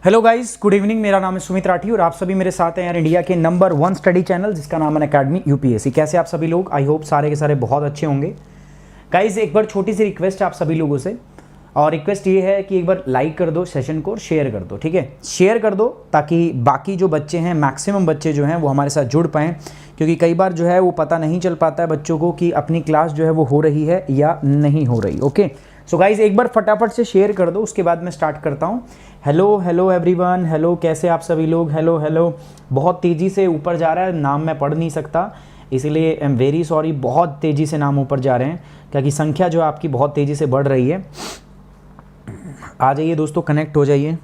Hello guys, good evening. मेरा नाम है सुमित राठी और आप सभी मेरे साथ हैं यार इंडिया के नंबर 1 स्टडी चैनल जिसका नाम है अकेडमी यूपीएससी। कैसे आप सभी लोग? आई होप सारे के सारे बहुत अच्छे होंगे। गाइस, एक बार छोटी सी रिक्वेस्ट है आप सभी लोगों से, और रिक्वेस्ट ये है कि एक बार लाइक कर दो सेशन को और शेयर कर दो। ठीक है, शेयर कर दो ताकि बाकी जो बच्चे हैं, मैक्सिमम बच्चे जो हैं वो हमारे साथ जुड़ पाएँ, क्योंकि कई बार जो है वो पता नहीं चल पाता है बच्चों को कि अपनी क्लास जो है वो हो रही है या नहीं हो रही। ओके, सो गाइज एक बार फटाफट से शेयर कर दो, उसके बाद मैं स्टार्ट करता हूँ। हेलो हेलो एवरीवन, हेलो, कैसे आप सभी लोग? हेलो हेलो, बहुत तेज़ी से ऊपर जा रहा है, नाम मैं पढ़ नहीं सकता इसलिए आई एम वेरी सॉरी। बहुत तेज़ी से नाम ऊपर जा रहे हैं क्योंकि संख्या जो है आपकी बहुत तेज़ी से बढ़ रही है। आ जाइए दोस्तों, कनेक्ट हो जाइए।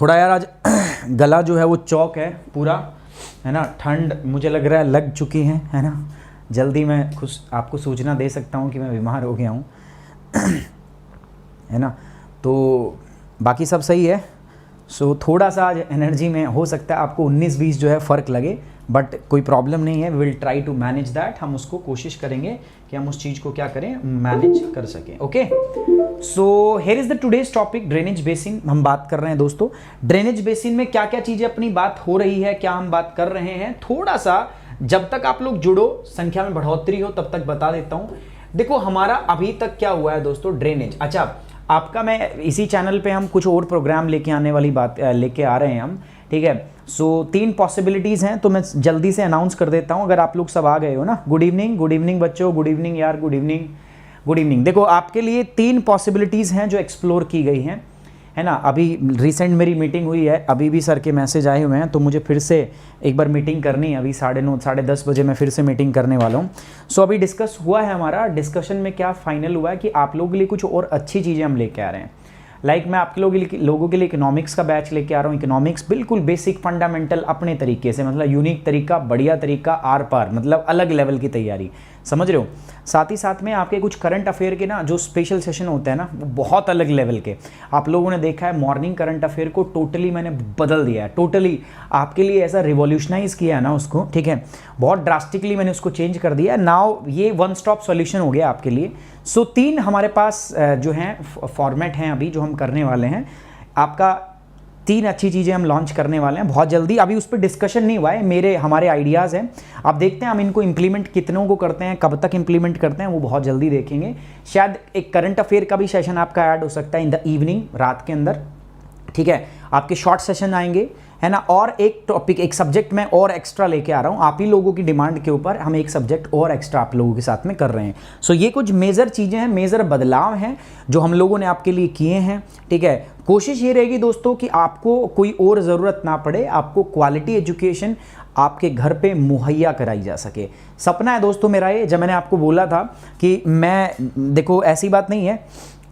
थोड़ा यार आज गला जो है वो चौक है पूरा, है ना। ठंड मुझे लग रहा है लग चुकी है ना। जल्दी मैं खुश आपको सूचना दे सकता हूँ कि मैं बीमार हो गया हूँ है ना। तो बाकी सब सही है। सो थोड़ा सा आज एनर्जी में हो सकता है आपको 19-20 जो है फ़र्क लगे, बट कोई प्रॉब्लम नहीं है। Will try to manage that. हम उसको कोशिश करेंगे कि हम उस चीज़ को क्या करें, मैनेज कर सकें। Okay, so here is the today's topic, drainage basin. हम बात कर रहे हैं दोस्तों ड्रेनेज बेसिन में क्या क्या चीज़ें अपनी बात हो रही है, क्या हम बात कर रहे हैं। थोड़ा सा जब तक आप लोग जुड़ो, संख्या में बढ़ोतरी हो, तब तक बता देता हूँ। देखो हमारा अभी तक क्या हुआ है दोस्तों, ड्रेनेज। अच्छा, आपका मैं इसी चैनल पे हम कुछ और प्रोग्राम लेके आने वाली बात लेके आ रहे हैं हम, ठीक है। सो 3 पॉसिबिलिटीज़ हैं, तो मैं जल्दी से अनाउंस कर देता हूँ अगर आप लोग सब आ गए हो ना। गुड इवनिंग बच्चों, गुड इवनिंग यार, गुड इवनिंग। देखो आपके लिए 3 पॉसिबिलिटीज़ हैं जो एक्सप्लोर की गई हैं, है ना। अभी रिसेंट मेरी मीटिंग हुई है, अभी भी सर के मैसेज आए हुए हैं, तो मुझे फिर से एक बार मीटिंग करनी है। अभी 9:30 साढ़े 10 बजे मैं फिर से मीटिंग करने वाला हूँ। सो अभी डिस्कस हुआ है, हमारा डिस्कशन में क्या फाइनल हुआ है कि आप लोगों के लिए कुछ और अच्छी चीज़ें हम लेके आ रहे हैं। लाइक मैं आपके लोगों के लिए इकोनॉमिक्स का बैच लेके आ रहा हूँ। इकोनॉमिक्स बिल्कुल बेसिक फंडामेंटल अपने तरीके से, मतलब यूनिक तरीका, बढ़िया तरीका, आर पार, मतलब अलग लेवल की तैयारी, समझ रहे हो। साथ ही साथ में आपके कुछ करंट अफेयर के ना जो स्पेशल सेशन होते हैं ना, वो बहुत अलग लेवल के। आप लोगों ने देखा है मॉर्निंग करंट अफेयर को टोटली मैंने बदल दिया है, टोटली आपके लिए ऐसा रिवॉल्यूशनाइज किया है ना उसको, ठीक है। बहुत ड्रास्टिकली मैंने उसको चेंज कर दिया। नाउ ये वन स्टॉप सॉल्यूशन हो गया आपके लिए। सो 3 हमारे पास जो हैं फॉर्मेट हैं अभी जो हम करने वाले हैं। आपका 3 अच्छी चीज़ें हम लॉन्च करने वाले हैं बहुत जल्दी। अभी उस पर डिस्कशन नहीं हुआ है, हमारे आइडियाज़ हैं। आप देखते हैं हम इनको इंप्लीमेंट कितनों को करते हैं, कब तक इंप्लीमेंट करते हैं, वो बहुत जल्दी देखेंगे। शायद एक करंट अफेयर का भी सेशन आपका ऐड हो सकता है इन द इवनिंग, रात के अंदर, ठीक है। आपके शॉर्ट सेशन आएंगे, है ना। और एक टॉपिक, एक सब्जेक्ट मैं और एक्स्ट्रा लेके आ रहा हूँ आप ही लोगों की डिमांड के ऊपर। हम एक सब्जेक्ट और एक्स्ट्रा आप लोगों के साथ में कर रहे हैं। सो ये कुछ मेजर चीज़ें हैं, मेजर बदलाव हैं जो हम लोगों ने आपके लिए किए हैं, ठीक है। कोशिश ये रहेगी दोस्तों कि आपको कोई और ज़रूरत ना पड़े, आपको क्वालिटी एजुकेशन आपके घर पे मुहैया कराई जा सके। सपना है दोस्तों मेरा ये, जब मैंने आपको बोला था कि मैं, देखो ऐसी बात नहीं है,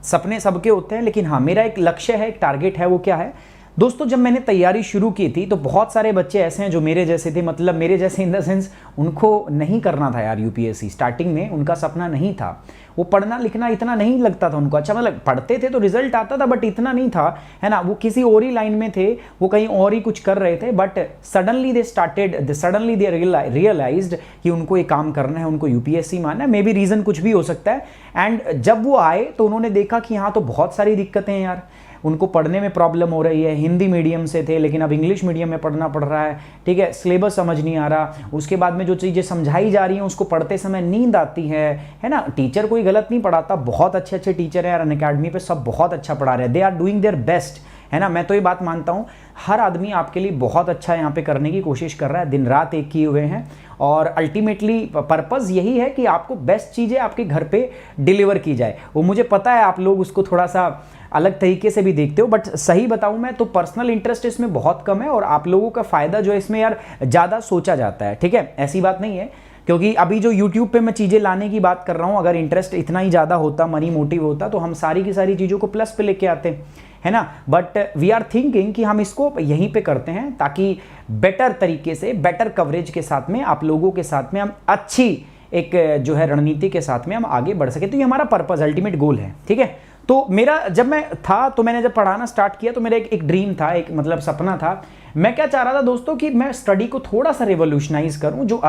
सपने सबके होते हैं, लेकिन हाँ मेरा एक लक्ष्य है, एक टारगेट है। वो क्या है दोस्तों, जब मैंने तैयारी शुरू की थी तो बहुत सारे बच्चे ऐसे हैं जो मेरे जैसे थे, मतलब मेरे जैसे इन द सेंस उनको नहीं करना था यार यूपीएससी। स्टार्टिंग में उनका सपना नहीं था, वो पढ़ना लिखना इतना नहीं लगता था उनको। अच्छा, मतलब पढ़ते थे तो रिजल्ट आता था, बट इतना नहीं था, है ना। वो किसी और ही लाइन में थे, वो कहीं और ही कुछ कर रहे थे, बट सडनली दे रियलाइज्ड कि उनको ये काम करना है, उनको यूपीएससी मानना है। मे बी रीज़न कुछ भी हो सकता है। एंड जब वो आए तो उन्होंने देखा कि हाँ तो बहुत सारी दिक्कतें हैं यार, उनको पढ़ने में प्रॉब्लम हो रही है। हिंदी मीडियम से थे लेकिन अब इंग्लिश मीडियम में पढ़ना पड़ रहा है, ठीक है। सिलेबस समझ नहीं आ रहा, उसके बाद में जो चीज़ें समझाई जा रही हैं उसको पढ़ते समय नींद आती है ना। टीचर कोई गलत नहीं पढ़ाता, बहुत अच्छे अच्छे टीचर हैं अनअकैडमी पे, सब बहुत अच्छा पढ़ा रहे हैं, they are doing their best, है ना। मैं तो ये बात मानता हूँ, हर आदमी आपके लिए बहुत अच्छा यहाँ पे करने की कोशिश कर रहा है, दिन रात एक किए हुए हैं। और अल्टीमेटली पर्पज़ यही है कि आपको बेस्ट चीज़ें आपके घर पे डिलीवर की जाए। वो मुझे पता है आप लोग उसको थोड़ा सा अलग तरीके से भी देखते हो, बट सही बताऊं मैं तो पर्सनल इंटरेस्ट इसमें बहुत कम है, और आप लोगों का फ़ायदा जो है इसमें यार ज़्यादा सोचा जाता है, ठीक है। ऐसी बात नहीं है, क्योंकि अभी जो YouTube पे मैं चीज़ें लाने की बात कर रहा हूँ, अगर इंटरेस्ट इतना ही ज़्यादा होता, मनी मोटिव होता, तो हम सारी की सारी चीज़ों को प्लस पे लेके आते, है ना। बट वी आर थिंकिंग कि हम इसको यहीं पे करते हैं ताकि बेटर तरीके से, बेटर कवरेज के साथ में, आप लोगों के साथ में हम अच्छी एक जो है रणनीति के साथ में हम आगे बढ़ सके। तो ये हमारा पर्पज़, अल्टीमेट गोल है, ठीक है। तो मेरा जब मैं था, तो मैंने जब पढ़ाना स्टार्ट किया तो मेरा एक ड्रीम था, एक मतलब सपना था। मैं क्या चाह रहा था दोस्तों कि मैं स्टडी को थोड़ा सा रिवोल्यूशनाइज करूं, जो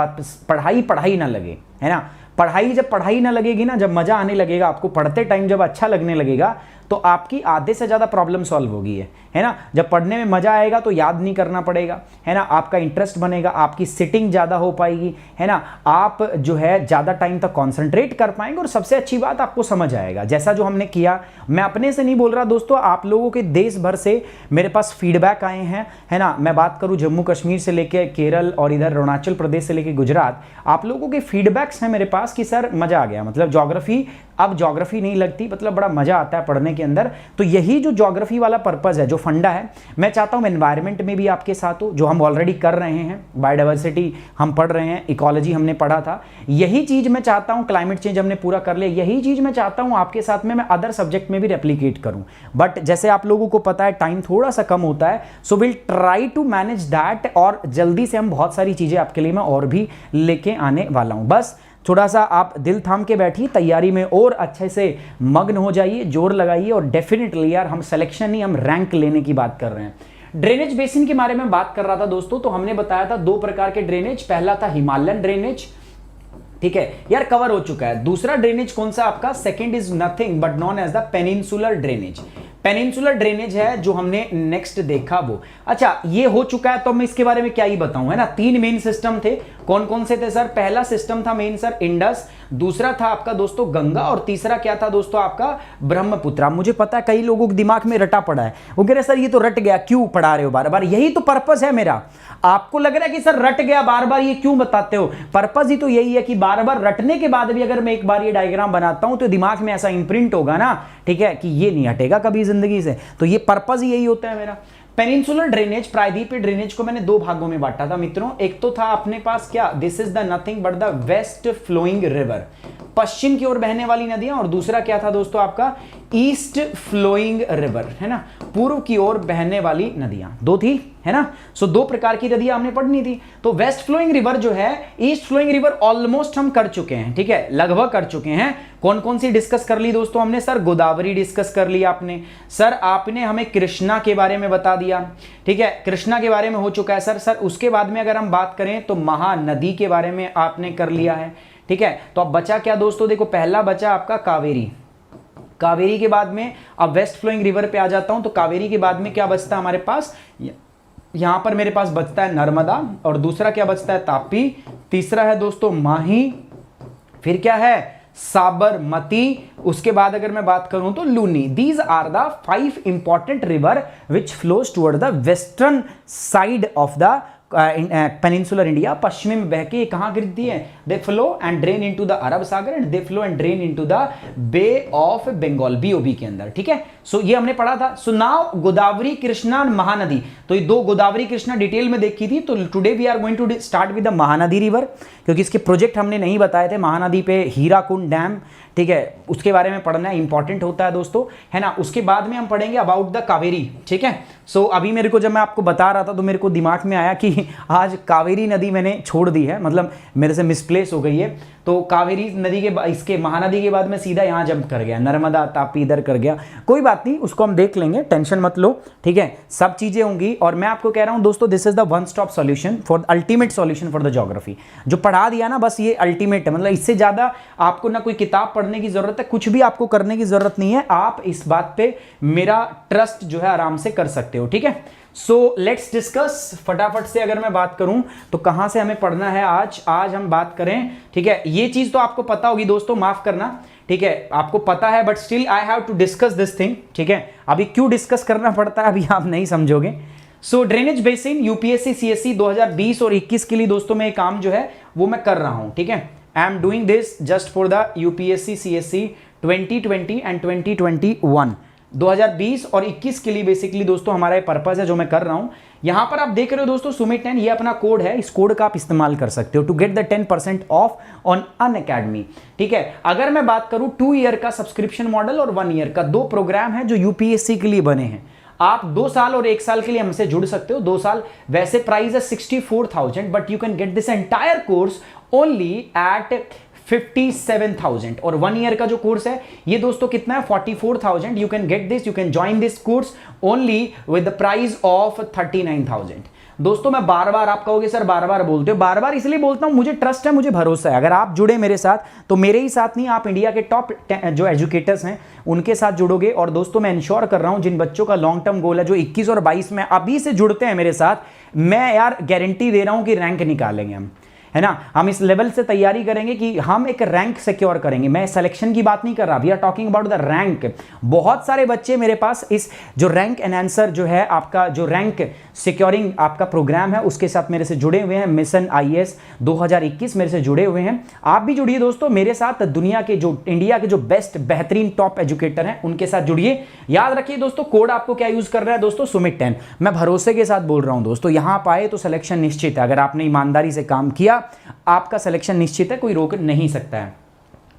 पढ़ाई ना लगे, है ना। जब पढ़ाई ना लगेगी ना, जब मजा आने लगेगा आपको, पढ़ते टाइम जब अच्छा लगने लगेगा, तो आपकी आधे से ज़्यादा प्रॉब्लम सॉल्व होगी, है ना। जब पढ़ने में मजा आएगा तो याद नहीं करना पड़ेगा, है ना, आपका इंटरेस्ट बनेगा, आपकी सिटिंग ज़्यादा हो पाएगी, है ना, आप जो है ज़्यादा टाइम तक कॉन्सेंट्रेट कर पाएंगे और सबसे अच्छी बात आपको समझ आएगा। जैसा जो हमने किया, मैं अपने से नहीं बोल रहा दोस्तों, आप लोगों के देश भर से मेरे पास फीडबैक आए हैं, है ना। मैं बात करूं जम्मू कश्मीर से लेके केरल और इधर अरुणाचल प्रदेश से लेके गुजरात, आप लोगों के फीडबैक्स हैं मेरे पास कि सर मजा आ गया, मतलब ज्योग्राफी अब ज्योग्राफी नहीं लगती, मतलब बड़ा मजा आता है पढ़ने के अंदर। तो यही जो ज्योग्राफी वाला पर्पस है, जो फंडा है, मैं चाहता हूं एनवायरनमेंट में भी आपके साथ हो, जो हम ऑलरेडी कर रहे हैं, बायोडाइवर्सिटी हम पढ़ रहे हैं, इकोलॉजी हमने पढ़ा था, यही चीज मैं चाहता हूं, क्लाइमेट चेंज हमने पूरा कर लिया, यही चीज मैं चाहता हूं आपके साथ में मैं अदर सब्जेक्ट में भी रेप्लीकेट करूं। बट जैसे आप लोगों को पता है टाइम थोड़ा सा कम होता है, so will try to manage that, और जल्दी से हम बहुत सारी चीजें आपके लिए मैं और भी लेके आने वाला हूं। बस थोड़ा सा आप दिल थाम के बैठिए, तैयारी में और अच्छे से मग्न हो जाइए, जोर लगाइए, और डेफिनेटली यार हम सिलेक्शन नहीं, हम रैंक लेने की बात कर रहे हैं। ड्रेनेज बेसिन के बारे में बात कर रहा था दोस्तों, तो हमने बताया था 2 प्रकार के ड्रेनेज, पहला था हिमालयन ड्रेनेज, ठीक है यार, कवर हो चुका है। दूसरा ड्रेनेज कौन सा आपका, second is nothing but known as the peninsular drainage. Peninsular drainage है जो हमने नेक्स्ट देखा वो। अच्छा ये हो चुका है तो मैं इसके बारे में क्या ही बताऊं, है ना। 3 मेन सिस्टम थे, कौन कौन से थे सर, पहला सिस्टम था मेन सर इंडस, दूसरा था आपका दोस्तों गंगा, और तीसरा क्या था दोस्तों आपका ब्रह्मपुत्र। मुझे पता है कई लोगों के दिमाग में रटा पड़ा है, वो कह रहे सर ये तो रट गया, क्यों पढ़ा रहे हो बार बार, यही तो पर्पस है मेरा। आपको लग रहा है कि सर रट गया बार बार, ये क्यों बताते हो, पर्पस ही तो यही है कि बार बार रटने के बाद भी अगर मैं एक बार ये डायग्राम बनाता हूं तो दिमाग में ऐसा इंप्रिंट होगा ना, ठीक है, कि ये नहीं हटेगा कभी जिंदगी से। तो ये पर्पस ही यही होता है मेरा। पेनिनसुलर ड्रेनेज, प्रायद्वीपीय ड्रेनेज को मैंने 2 भागों में बांटा था मित्रों। एक तो था अपने पास क्या, this is the nothing but the west flowing river, पश्चिम की ओर बहने वाली नदियां, और दूसरा क्या था दोस्तों आपका ईस्ट फ्लोइंग रिवर, है ना, पूर्व की ओर बहने वाली नदियां, 2 थी, है ना। सो 2 प्रकार की नदियां हमने पढ़नी थी। तो वेस्ट फ्लोइंग रिवर जो है, ईस्ट फ्लोइंग रिवर ऑलमोस्ट हम कर चुके हैं, ठीक है, लगभग कर चुके हैं। कौन कौन सी डिस्कस कर ली दोस्तों हमने, सर गोदावरी डिस्कस कर ली आपने, सर आपने हमें कृष्णा के बारे में बता दिया, ठीक है, कृष्णा के बारे में हो चुका है सर उसके बाद में अगर हम बात करें तो महानदी के बारे में आपने कर लिया है, ठीक है। तो अब बचा क्या दोस्तों, देखो पहला बचा आपका कावेरी, कावेरी के बाद में अब वेस्ट फ्लोइंग रिवर पे आ जाता हूं, तो कावेरी के बाद में क्या बचता है हमारे पास, यहां पर मेरे पास बचता है नर्मदा, और दूसरा क्या बचता है तापी, तीसरा है दोस्तों माही, फिर क्या है साबरमती, उसके बाद अगर मैं बात करूं तो Luni. These are the 5 important river which flows toward the western side of the peninsular India. पश्चिमी में बह के कहां गिरती है, they flow and drain into the Arab Sagar and they flow and drain into the bay of Bengal, BOB के अंदर, ठीक है। सो ये हमने पढ़ा था। सो नाउ गोदावरी कृष्णा महानदी, तो ये 2 गोदावरी कृष्णा डिटेल में देखी थी। तो today we are going to start with the Mahanadi river, क्योंकि इसके प्रोजेक्ट हमने नहीं बताए थे। महानदी पे हीराकुंड डैम, ठीक है, उसके बारे में पढ़ना इंपॉर्टेंट होता है दोस्तों, है ना। उसके बाद में हम पढ़ेंगे अबाउट द कावेरी, ठीक है। सो अभी मेरे को जब मैं आपको बता रहा था तो मेरे को दिमाग में आया कि आज कावेरी नदी मैंने छोड़ दी है, मतलब मेरे से मिसप्लेस हो गई है। तो कावेरी नदी के इसके महानदी के बाद में सीधा यहाँ जंप कर गया, नर्मदा तापी इधर कर गया, कोई बात नहीं, उसको हम देख लेंगे, टेंशन मत लो, ठीक है, सब चीजें होंगी। और मैं आपको कह रहा हूं दोस्तों, this is the one stop solution for ultimate solution for the geography. जो पढ़ा दिया ना बस ये अल्टीमेट है, मतलब इससे ज्यादा आपको ना कोई किताब पढ़ने की जरूरत है, कुछ भी आपको करने की जरूरत नहीं है। आप इस बात पे मेरा ट्रस्ट जो है आराम से कर सकते हो, ठीक है। सो लेट्स डिस्कस फटाफट से। अगर मैं बात करूं तो कहां से हमें पढ़ना है आज हम बात करें, ठीक है। ये चीज तो आपको पता होगी दोस्तों, माफ करना, ठीक है, आपको पता है, but still I have to discuss this thing, ठीक है। अभी क्यों डिस्कस करना पड़ता है अभी आप नहीं समझोगे। सो ड्रेनेज बेसिन यूपीएससी सीएससी 2020 और 21 के लिए दोस्तों मैं काम जो है वो मैं कर रहा हूं, ठीक है। I am doing this just for the UPSC CSC 2020 and 2021, 2020 और 21 के लिए बेसिकली दोस्तों हमारा ये पर्पस है जो मैं कर रहा हूं। यहां पर आप देख रहे हो दोस्तों सुमित 10, ये अपना कोड है, इस कोड का आप इस्तेमाल कर सकते हो to get the 10% off on Unacademy, ठीक है। अगर मैं बात करूं 2 ईयर का सब्सक्रिप्शन मॉडल और 1 ईयर का, 2 प्रोग्राम है जो यूपीएससी के लिए बने हैं। आप 2 साल और 1 साल के लिए हमसे जुड़ सकते हो। 2 साल वैसे प्राइस है 64,000, but you can get this entire course only at 57,000। और 1 ईयर का जो कोर्स है ये दोस्तों कितना है 44,000। You can get this, you can join this course only with the price of 39,000। दोस्तों मैं बार बार, आप कहोगे सर बार बार बोलते हो, बार बार इसलिए बोलता हूं, मुझे ट्रस्ट है, मुझे भरोसा है। अगर आप जुड़े मेरे साथ तो मेरे ही साथ नहीं, आप इंडिया के टॉप जो एजुकेटर्स हैं उनके साथ जुड़ोगे। और दोस्तों मैं इंश्योर कर रहा हूं, जिन बच्चों का लॉन्ग टर्म गोल है, जो 21 और 22 में अभी से जुड़ते हैं मेरे साथ, मैं यार गारंटी दे रहा हूं कि रैंक निकालेंगे हम, है ना। हम इस लेवल से तैयारी करेंगे कि हम एक रैंक सिक्योर करेंगे। मैं सिलेक्शन की बात नहीं कर रहा, we are talking about the rank. बहुत सारे बच्चे मेरे पास इस जो रैंक एनहांसर जो है आपका, जो रैंक सिक्योरिंग आपका प्रोग्राम है, उसके साथ मेरे से जुड़े हुए हैं। मिशन आईएएस 2021 मेरे से जुड़े हुए हैं। आप भी जुड़िए दोस्तों मेरे साथ, दुनिया के जो, इंडिया के जो बेस्ट बेहतरीन टॉप एजुकेटर हैं उनके साथ जुड़िए। याद रखिए दोस्तों, कोड आपको क्या यूज कर रहा है दोस्तों, सुमित 10। मैं भरोसे के साथ बोल रहा हूं दोस्तों, यहां आप आए तो सिलेक्शन निश्चित है। अगर आपने ईमानदारी से काम किया, आपका सिलेक्शन निश्चित है, कोई रोक नहीं सकता है।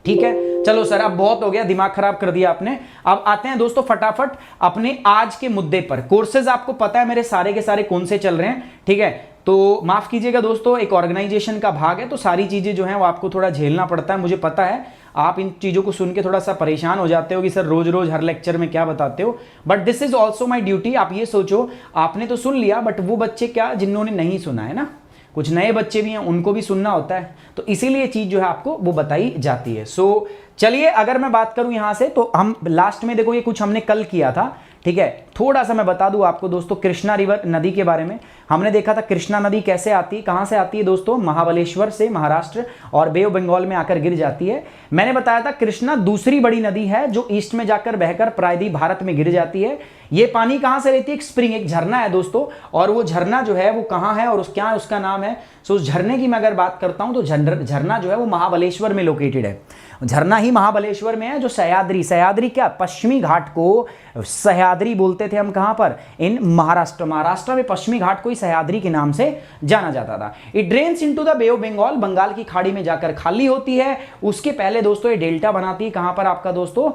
ठीक है, चलो सर अब बहुत हो गया, दिमाग खराब कर दिया आपने। अब आते हैं दोस्तों फटाफट अपने आज के मुद्दे पर। कोर्सेज आपको पता है मेरे सारे के सारे कौन से चल रहे हैं, ठीक है। तो माफ कीजिएगा दोस्तों, एक ऑर्गेनाइजेशन का भाग है तो सारी चीजें जो हैं वो आपको थोड़ा झेलना पड़ता है, मुझे पता है। आप इन चीजों को सुन के थोड़ा सा परेशान हो जाते हो कि सर रोज रोज हर लेक्चर में क्या बताते हो, but this is also my duty. आप ये सोचो, आपने तो सुन लिया, बट वो बच्चे क्या जिन्होंने नहीं सुना है ना, कुछ नए बच्चे भी हैं, उनको भी सुनना होता है, तो इसीलिए चीज जो है आपको वो बताई जाती है। सो चलिए, अगर मैं बात करूं यहां से, तो हम लास्ट में देखो ये कुछ हमने कल किया था, ठीक है। थोड़ा सा मैं बता दूं आपको दोस्तों कृष्णा रिवर नदी के बारे में। हमने देखा था कृष्णा नदी कैसे आती है, कहां से आती है दोस्तों, महाबलेश्वर से, महाराष्ट्र, और बे ऑफ बंगाल में आकर गिर जाती है। मैंने बताया था कृष्णा दूसरी बड़ी नदी है जो ईस्ट में जाकर बहकर प्रायद्वीप भारत में गिर जाती है। ये पानी कहां से लेती है, एक स्प्रिंग, एक झरना है दोस्तों, और वो झरना जो है वो कहां है और क्या उसका नाम है। सो उस झरने की मैं अगर बात करता हूं तो झरना जो है वो महाबलेश्वर में लोकेटेड है। झरना ही महाबलेश्वर में है, जो सह्याद्री क्या, पश्चिमी घाट को सह्याद्री बोलते थे हम, कहां पर, इन महाराष्ट्र में पश्चिमी घाट को ही सह्याद्री के नाम से जाना जाता था। It drains into the bay of Bengal, Bengal की खाड़ी में जाकर खाली होती है। उसके पहले दोस्तों ये डेल्टा बनाती है, कहां पर आपका दोस्तों,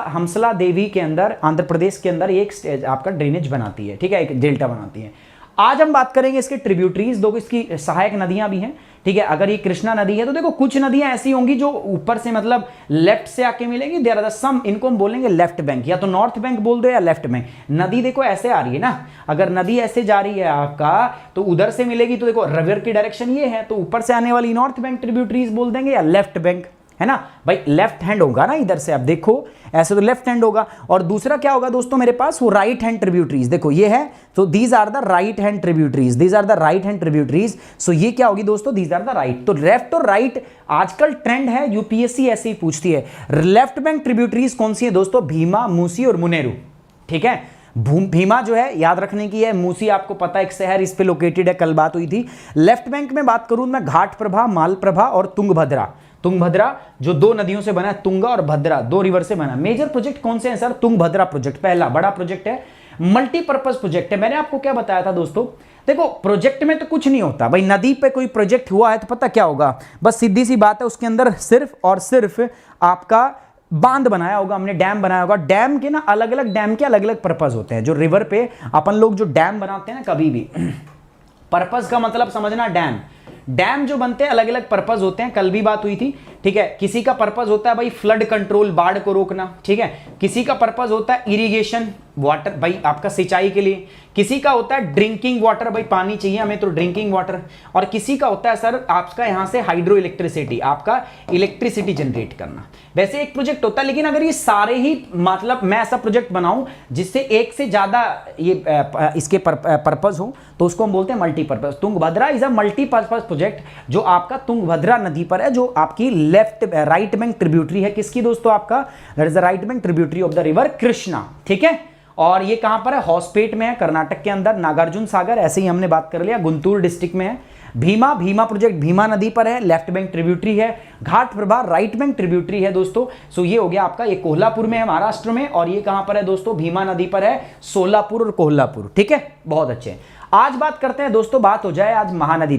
हंसला देवी के अंदर, आंध्र प्रदेश के अंदर एक आपका ड्रेनेज बनाती है, ठीक है, एक डेल्टा बनाती है। आज हम बात करेंगे इसके ट्रिब्यूटरीज, दो इसकी सहायक नदियां भी हैं, ठीक है। अगर ये कृष्णा नदी है तो देखो कुछ नदियां ऐसी होंगी जो ऊपर से मतलब लेफ्ट से आके मिलेंगी, देयर आर सम, इनको हम बोलेंगे लेफ्ट बैंक, या तो नॉर्थ बैंक बोल दो या लेफ्ट बैंक। नदी देखो ऐसे आ रही है ना, अगर नदी ऐसे जा रही है आपका तो उधर से मिलेगी, तो देखो रिवर की डायरेक्शन ये है, तो ऊपर से आने वाली नॉर्थ बैंक ट्रिब्यूटरीज बोल देंगे या लेफ्ट बैंक, है ना भाई, लेफ्ट हैंड होगा ना इधर से, अब देखो ऐसे तो लेफ्ट हैंड होगा। और दूसरा क्या होगा दोस्तों मेरे पास, वो राइट हैंड ट्रिब्यूटरीज, देखो ये है, तो these are the right hand tributaries, these are the right hand tributaries. So ये क्या होगी दोस्तों, दीज आर द राइट। तो लेफ्ट और राइट आजकल ट्रेंड है, यूपीएससी ऐसे ही पूछती है। लेफ्ट बैंक ट्रिब्यूटरीज कौन सी है दोस्तों, भीमा, मूसी और मुनेरू, ठीक है। भीमा जो है याद रखने की है, मूसी आपको पता है एक शहर इस पे लोकेटेड है, कल बात हुई थी। लेफ्ट बैंक में बात करूं मैं, घाट प्रभा, मालप्रभा और तुंगभद्रा। तुंगभद्रा जो दो नदियों से बना है, तुंगा और भद्रा, दो रिवर से बना। मेजर प्रोजेक्ट कौन से हैं सर, तुंगभद्रा प्रोजेक्ट पहला बड़ा प्रोजेक्ट है, मल्टीपर्पज प्रोजेक्ट है। मैंने आपको क्या बताया था दोस्तों, देखो प्रोजेक्ट में तो कुछ नहीं होता भाई, नदी पे कोई प्रोजेक्ट हुआ है तो पता क्या होगा, बस सीधी सी बात है, उसके अंदर सिर्फ और सिर्फ आपका बांध बनाया होगा हमने, डैम बनाया होगा। डैम के ना अलग अलग, डैम के अलग अलग पर्पज होते हैं। जो रिवर पे अपन लोग जो डैम बनाते हैं ना, कभी भी पर्पज का मतलब समझना, डैम जो बनते हैं अलग अलग पर्पज होते हैं, कल भी बात हुई थी, ठीक है। किसी का पर्पज होता है भाई फ्लड कंट्रोल, बाढ़ को रोकना, ठीक है। किसी का पर्पज होता है इरिगेशन, वाटर भाई आपका सिंचाई के लिए। किसी का होता है ड्रिंकिंग वाटर, भाई पानी चाहिए हमें तो ड्रिंकिंग वाटर। और किसी का होता है सर आपका यहां से हाइड्रो इलेक्ट्रिसिटी, आपका इलेक्ट्रिसिटी जनरेट करना। वैसे एक प्रोजेक्ट होता है, लेकिन अगर ये सारे ही मतलब मैं ऐसा प्रोजेक्ट बनाऊं जिससे एक से ज्यादा ये इसके पर्पज हो, तो उसको हम बोलते हैं multipurpose. Tungabhadra is a multipurpose project, जो आपका तुंगभद्रा नदी पर है, जो आपकी लेफ्ट राइट बैंक ट्रिब्यूटरी है, किसकी दोस्तों, आपका that is the right bank tributary of the river Krishna, ठीक है। और ये कहां पर है, हॉस्पेट में है, कर्नाटक के अंदर, नागार्जुन सागर, ऐसे ही हमने बात कर लिया, गुंटूर डिस्ट्रिक्ट में है। भीमा प्रोजेक्ट भीमा नदी पर है, लेफ्ट बैंक ट्रिब्यूटरी है। घाट प्रभा राइट बैंक ट्रिब्यूटरी है दोस्तों। सो ये हो गया आपका, ये कोल्हापुर में है महाराष्ट्र में, और ये कहां पर है दोस्तों, भीमा नदी पर है, सोलापुर और कोल्हापुर, ठीक है, बहुत अच्छे। आज बात करते हैं दोस्तों, बात हो जाए आज महानदी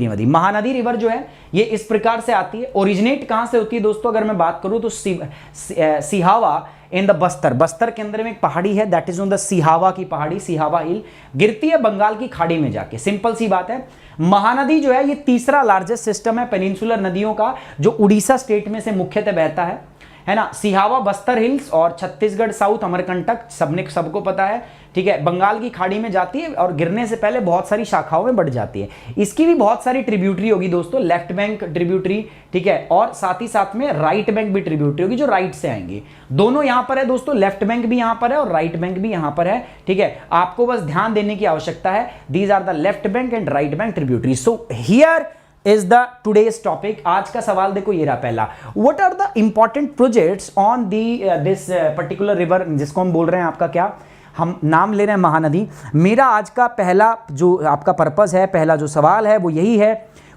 रिवर जो है ये इस प्रकार से आती है। ओरिजिनेट कहां से होती है दोस्तों, अगर मैं बात करूं तो सिहावा इन द बस्तर के अंदर में एक पहाड़ी है, that is on the Sihawa की पहाड़ी, सिहावा हिल, गिरती है बंगाल की खाड़ी में जाके, सिंपल सी बात है। महानदी जो है ये तीसरा लार्जेस्ट सिस्टम है पेनिनसुलर नदियों का, जो उड़ीसा स्टेट में से मुख्यतः बहता है ना। सिहावा बस्तर हिल्स और छत्तीसगढ़ साउथ अमरकंटक सबको पता है, ठीक है, बंगाल की खाड़ी में जाती है और गिरने से पहले बहुत सारी शाखाओं में बढ़ जाती है। इसकी भी बहुत सारी ट्रिब्यूटरी होगी दोस्तों, लेफ्ट बैंक ट्रिब्यूटरी, ठीक है, और साथ ही साथ में राइट बैंक भी ट्रिब्यूटरी होगी जो राइट से आएंगी। दोनों यहां पर है दोस्तों, लेफ्ट बैंक भी यहां पर है और राइट बैंक भी यहां पर है, ठीक है। आपको बस ध्यान देने की आवश्यकता है, these are the left bank and right bank tributary. So here is the today's topic. आज का सवाल देखो ये रहा पहला, what are the important projects on the this particular river, जिसको हम बोल रहे हैं आपका क्या, हम नाम ले रहे हैं महानदी। मेरा आज का पहला जो आपका पर्पस है, पहला जो सवाल है वो यही है,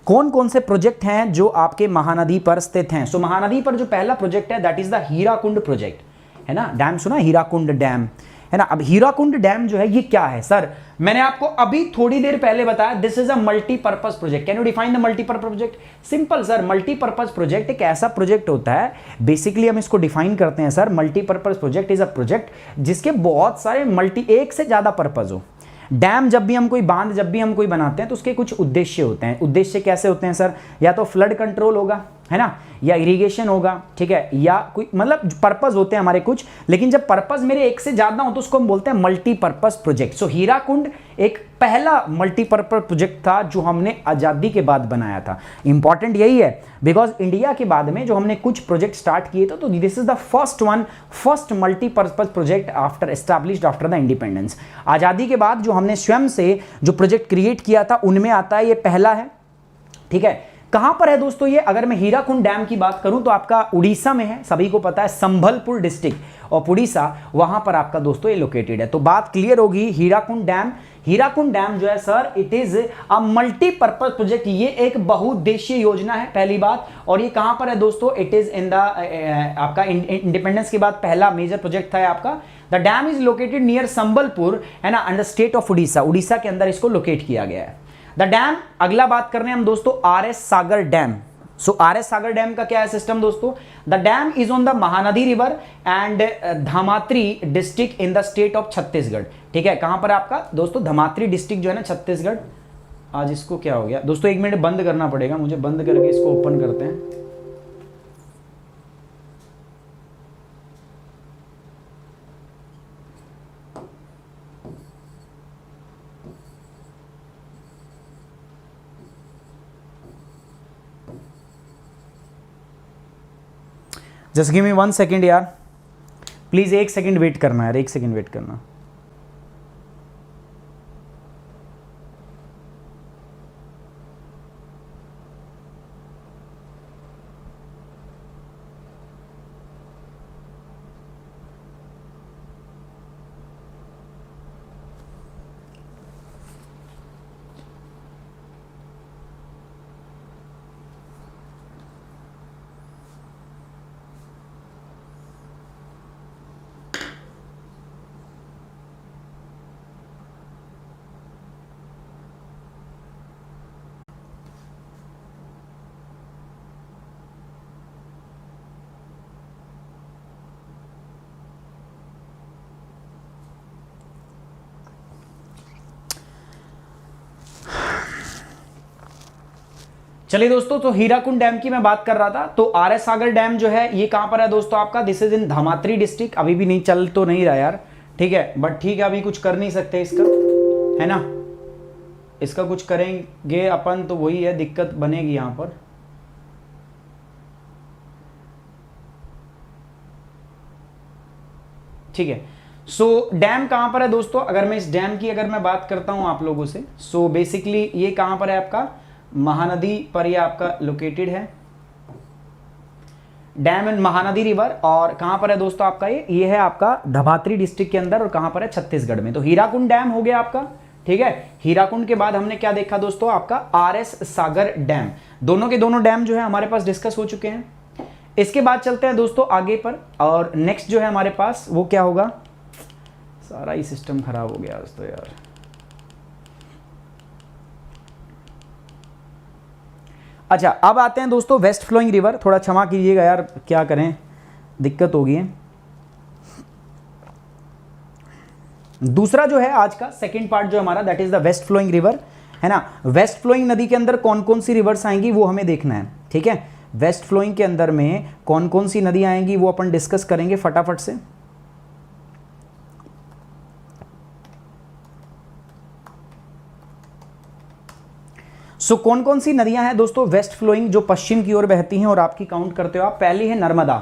कौन कौन से प्रोजेक्ट हैं जो आपके महानदी पर स्थित हैं। सो महानदी पर जो पहला प्रोजेक्ट है that is the Hirakud project, है ना, डैम सुना, हीराकुंड डैम, है ना। अब हीराकुंड डैम जो है ये क्या है सर, मैंने आपको अभी थोड़ी देर पहले बताया, this is a multipurpose project. Can you define the multipurpose project? Simple sir, multipurpose project एक ऐसा प्रोजेक्ट होता है, बेसिकली हम इसको डिफाइन करते हैं sir, multipurpose project is a project जिसके बहुत सारे एक से ज्यादा पर्पज हो। डैम जब भी हम कोई बांध जब भी हम कोई बनाते हैं तो उसके कुछ उद्देश्य होते हैं। उद्देश्य कैसे होते हैं सर, या तो फ्लड कंट्रोल होगा, है ना, या इरिगेशन होगा, ठीक है, या कोई मतलब पर्पस होते हैं हमारे कुछ, लेकिन जब पर्पस मेरे एक से ज्यादा हो तो उसको हम बोलते हैं मल्टीपर्पस प्रोजेक्ट। सो हीराकुंड एक पहला मल्टीपर्पस प्रोजेक्ट था जो हमने आजादी के बाद बनाया था। इंपॉर्टेंट यही है बिकॉज इंडिया के बाद में जो हमने कुछ प्रोजेक्ट स्टार्ट किए थे, तो this is the first multipurpose project after established after the independence. आजादी के बाद जो हमने स्वयं से जो प्रोजेक्ट क्रिएट किया था उनमें आता है ये पहला है, ठीक है। कहां पर है दोस्तों ये, अगर मैं हीराकुंड डैम की बात करूं तो आपका उड़ीसा में है, सभी को पता है, संबलपुर डिस्ट्रिक्ट और उड़ीसा, वहां पर आपका दोस्तों ये लोकेटेड है। तो बात क्लियर होगी, हीराकुंड डैम जो है sir, it is a multipurpose project, ये एक बहुउद्देशीय योजना है, पहली बात। और ये कहां पर है दोस्तों, इट इज इन द आपका इंडिपेंडेंस के बाद पहला मेजर प्रोजेक्ट था आपका। The dam is located near Sambalpur, है ना, अंडर स्टेट ऑफ उड़ीसा के अंदर इसको लोकेट किया गया है। द डैम, अगला बात कर रहे हैं हम दोस्तों RS Sagar dam. So RS Sagar dam का क्या है सिस्टम दोस्तों, the dam is on the Mahanadi river and Dhamtari district in the state of Chhattisgarh, ठीक है। कहां पर आपका दोस्तों, धमात्री डिस्ट्रिक्ट जो है ना, छत्तीसगढ़। आज इसको क्या हो गया दोस्तों, एक मिनट बंद करना पड़ेगा मुझे, बंद करके इसको ओपन करते हैं। जस्ट गिव मी 1 सेकेंड यार, प्लीज 1 सेकेंड वेट करना यार, 1 सेकेंड वेट करना। चलिए दोस्तों, तो हीराकुंड डैम की मैं बात कर रहा था। तो आरएस सागर डैम जो है ये कहां पर है दोस्तों आपका, दिस इज इन धमात्री डिस्ट्रिक्ट। अभी भी नहीं चल तो नहीं रहा यार, ठीक है, बट ठीक है, अभी कुछ कर नहीं सकते इसका, है ना, इसका कुछ करेंगे अपन तो वही है, दिक्कत बनेगी यहां पर। ठीक है, सो डैम कहां पर है दोस्तों, अगर मैं इस डैम की अगर मैं बात करता हूं आप लोगों से, सो बेसिकली ये कहां पर है आपका, महानदी पर ये आपका लोकेटेड है, डैम इन महानदी रिवर। और कहां पर है दोस्तों आपका, ये है आपका धमात्री डिस्ट्रिक्ट के अंदर, और कहां पर है, छत्तीसगढ़ में। तो हीराकुंड डैम हो गया आपका, ठीक है। हीराकुंड के बाद हमने क्या देखा दोस्तों, आपका आरएस सागर डैम। दोनों के दोनों डैम जो है हमारे पास डिस्कस हो चुके हैं। इसके बाद चलते हैं दोस्तों आगे पर, और नेक्स्ट जो है हमारे पास वो क्या होगा, सारा ही सिस्टम खराब हो गया दोस्तों यार। अच्छा, अब आते हैं दोस्तों वेस्ट फ्लोइंग रिवर। थोड़ा क्षमा कीजिएगा यार, क्या करें, दिक्कत हो गई है। दूसरा जो है आज का सेकंड पार्ट जो हमारा, that is the west flowing river, है ना। वेस्ट फ्लोइंग नदी के अंदर कौन कौन सी रिवर्स आएंगी वो हमें देखना है, ठीक है। वेस्ट फ्लोइंग के अंदर में कौन कौन सी नदी आएंगी वो अपन डिस्कस करेंगे फटाफट से। सो कौन कौन सी नदियां हैं दोस्तों वेस्ट फ्लोइंग, जो पश्चिम की ओर बहती हैं और आपकी काउंट करते हो आप? पहली है नर्मदा,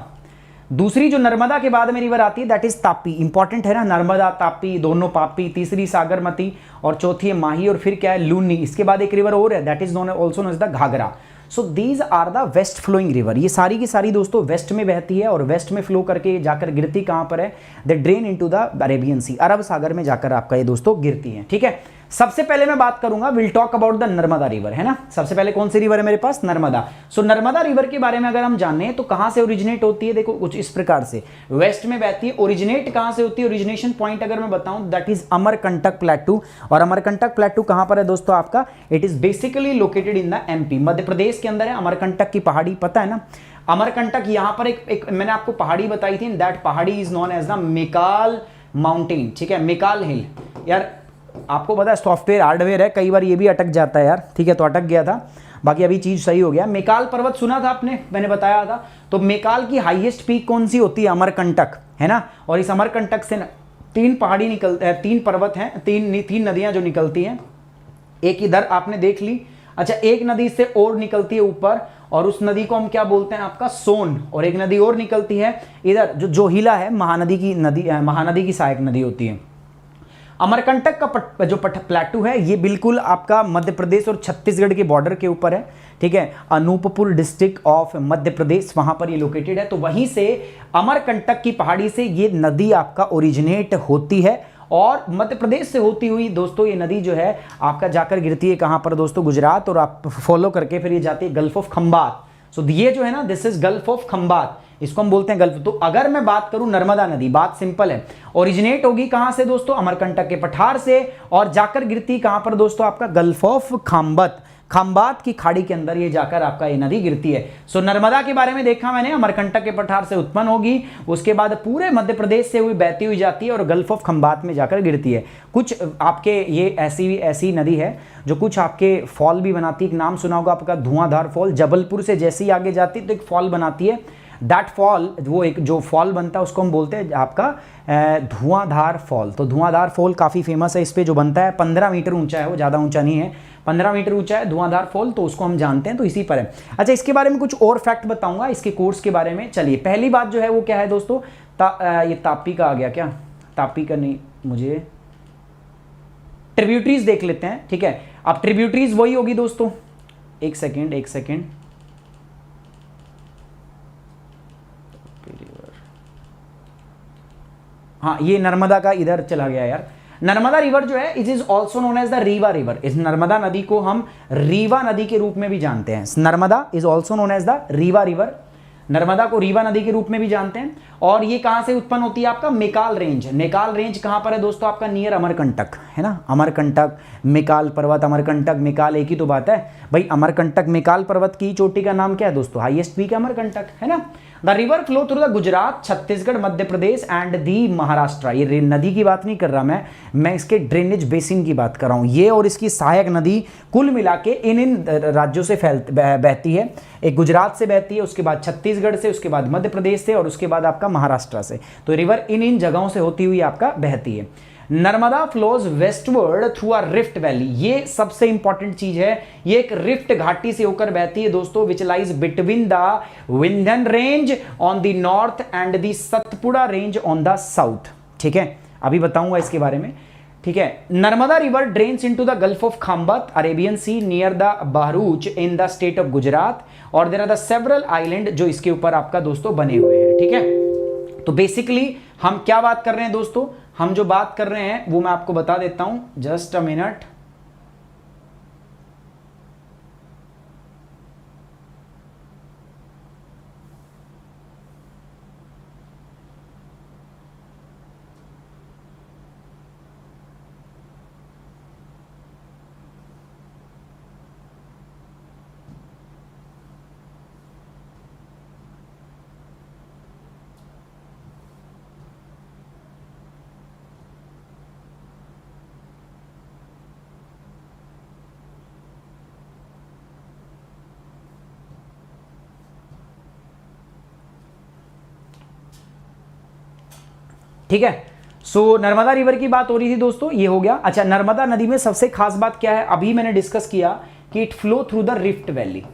दूसरी जो नर्मदा के बाद में रिवर आती है दैट इज तापी, इंपॉर्टेंट है ना, नर्मदा तापी दोनों पापी, तीसरी सागरमती और चौथी है माही और फिर क्या है लूनी। इसके बाद एक रिवर और है that is known also known as the Ghaghra. So these are the west flowing river, ये सारी की सारी दोस्तों वेस्ट में बहती है और वेस्ट में फ्लो करके जाकर गिरती कहां पर है? The drain into the Arabian sea, Arab Sagar में जाकर आपका ये दोस्तों गिरती है। ठीक है, सबसे पहले मैं बात करूंगा, will talk about the Narmada river, है ना। सबसे पहले कौन सी रिवर है मेरे पास? नर्मदा। सो नर्मदा रिवर के बारे में अगर हम जाने तो कहां से ओरिजिनेट होती है, देखो कुछ इस प्रकार से वेस्ट में बहती है। ओरिजिनेट कहां से होती है? ओरिजिनेशन पॉइंट अगर मैं बताऊं दैट इज अमरकंटक प्लेटू, और अमरकंटक प्लेटू कहां पर है दोस्तों आपका? It is basically located in the MP, Madhya Pradesh के अंदर है। अमरकंटक की पहाड़ी पता है ना, अमरकंटक यहां पर एक मैंने आपको पहाड़ी बताई थी, दैट पहाड़ी is known as the Maikal mountain. ठीक है, मेकाल हिल। यार आपको पता है सॉफ्टवेयर हार्डवेयर है, कई बार ये भी अटक जाता है यार। ठीक है, तो अटक गया था, बाकी अभी चीज सही हो गया। मेकाल पर्वत सुना था आपने, मैंने बताया था। तो मेकाल की हाईएस्ट पीक कौन सी होती है? अमरकंटक, है ना। और इस अमरकंटक से तीन पहाड़ी निकलते हैं, तीन पर्वत हैं, तीन नदियां जो निकलती हैं। एक इधर आपने देख ली, अच्छा एक नदी से और निकलती है ऊपर, और उस नदी को हम क्या बोलते हैं आपका? सोन। और एक नदी और निकलती है इधर जो जोहिला है, महानदी की नदी, महानदी की सहायक नदी होती है। अमरकंटक का जो प्लेटू है ये बिल्कुल आपका मध्य प्रदेश और छत्तीसगढ़ के बॉर्डर के ऊपर है। ठीक है, अनूपपुर डिस्ट्रिक्ट ऑफ मध्य प्रदेश, वहां पर ये लोकेटेड है। तो वहीं से अमरकंटक की पहाड़ी से ये नदी आपका ओरिजिनेट होती है, और मध्य प्रदेश से होती हुई दोस्तों ये नदी जो है आपका जाकर गिरती है कहां पर दोस्तों? गुजरात। और आप फॉलो करके फिर ये जाती है गल्फ ऑफ खंबात। सो ये जो है ना, this is gulf of Khambhat, इसको हम बोलते हैं गल्फ। तो अगर मैं बात करूं नर्मदा नदी, बात सिंपल है, ओरिजिनेट होगी कहां से दोस्तों? अमरकंटक के पठार से, और जाकर गिरती कहां पर दोस्तों? आपका गल्फ ऑफ खंबात, खंबात की खाड़ी के अंदर ये जाकर आपका ये नदी गिरती है। सो नर्मदा के बारे में देखा मैंने, अमरकंटक के पठार से उत्पन्न होगी, उसके बाद पूरे मध्य प्रदेश से हुई बहती हुई जाती है और गल्फ ऑफ खंबात में जाकर गिरती है। कुछ आपके ये ऐसी नदी है जो कुछ आपके फॉल भी बनाती है। एक नाम सुना होगा आपका, धुआंधार फॉल। जबलपुर से जैसे ही आगे जाती है तो एक फॉल बनाती है, दैट फॉल, वो एक जो फॉल बनता है उसको हम बोलते हैं आपका धुआंधार फॉल। तो धुआंधार फॉल काफ़ी फेमस है, इस पे जो बनता है 15 मीटर ऊंचा है, वो ज़्यादा ऊंचा नहीं है, 15 मीटर ऊंचा है धुआंधार फॉल, तो उसको हम जानते हैं, तो इसी पर है। अच्छा, इसके बारे में कुछ और फैक्ट बताऊंगा इसके कोर्स के बारे में। चलिए, पहली बात जो है वो क्या है दोस्तों? ये तापी का आ गया क्या? तापी का नहीं, मुझे ट्रिब्यूटरीज देख लेते हैं। ठीक है, अब ट्रिब्यूटरीज वही होगी दोस्तों, एक सेकेंड, हाँ ये नर्मदा का इधर चला गया यार। नर्मदा रिवर जो है it is also known as the Rewa river. इस नर्मदा नदी को हम रीवा नदी के रूप में भी जानते हैं। Narmada is also known as the Rewa river, Narmada को रीवा नदी के रूप में भी जानते हैं। और ये कहां से उत्पन्न होती है? आपका मेकाल रेंज। मेकाल रेंज कहां पर है दोस्तों? आपका नियर अमरकंटक, है ना। अमरकंटक, मेकाल पर्वत, अमरकंटक, मेकाल एक ही तो बात है भाई। अमरकंटक मेकाल पर्वत की चोटी का नाम क्या है दोस्तों? हाईएस्ट पीक अमरकंटक, है ना। The river flow through the Gujarat, Chhattisgarh, Madhya Pradesh and the Maharashtra. ये नदी की बात नहीं कर रहा मैं इसके ड्रेनेज बेसिन की बात कर रहा हूं। ये और इसकी सहायक नदी कुल मिला के इन राज्यों से बहती है। एक गुजरात से बहती है, उसके बाद छत्तीसगढ़ से, उसके बाद मध्य प्रदेश से, और उसके बाद आपका महाराष्ट्र से। तो रिवर इन जगहों से होती हुई आपका बहती है। Narmada flows westward through a rift valley. ये सबसे इंपॉर्टेंट चीज है, ये एक रिफ्ट घाटी से होकर बहती है दोस्तों, which lies between the Vindhyan range on the north and the Satpura range on the south. ठीक है, अभी बताऊंगा इसके बारे में। ठीक है, Narmada river drains into the gulf of Khambhat, Arabian sea, near the Bharuch in the state of Gujarat, और there are the several island जो इसके ऊपर आपका दोस्तों बने हुए हैं। ठीक है, तो बेसिकली हम क्या बात कर रहे हैं दोस्तों? हम जो बात कर रहे हैं वो मैं आपको बता देता हूं, जस्ट अ मिनट। ठीक है, सो नर्मदा रिवर की बात हो रही थी दोस्तों, ये हो गया। अच्छा, नर्मदा नदी में सबसे खास बात क्या है? अभी मैंने डिस्कस किया कि it flow through the rift valley.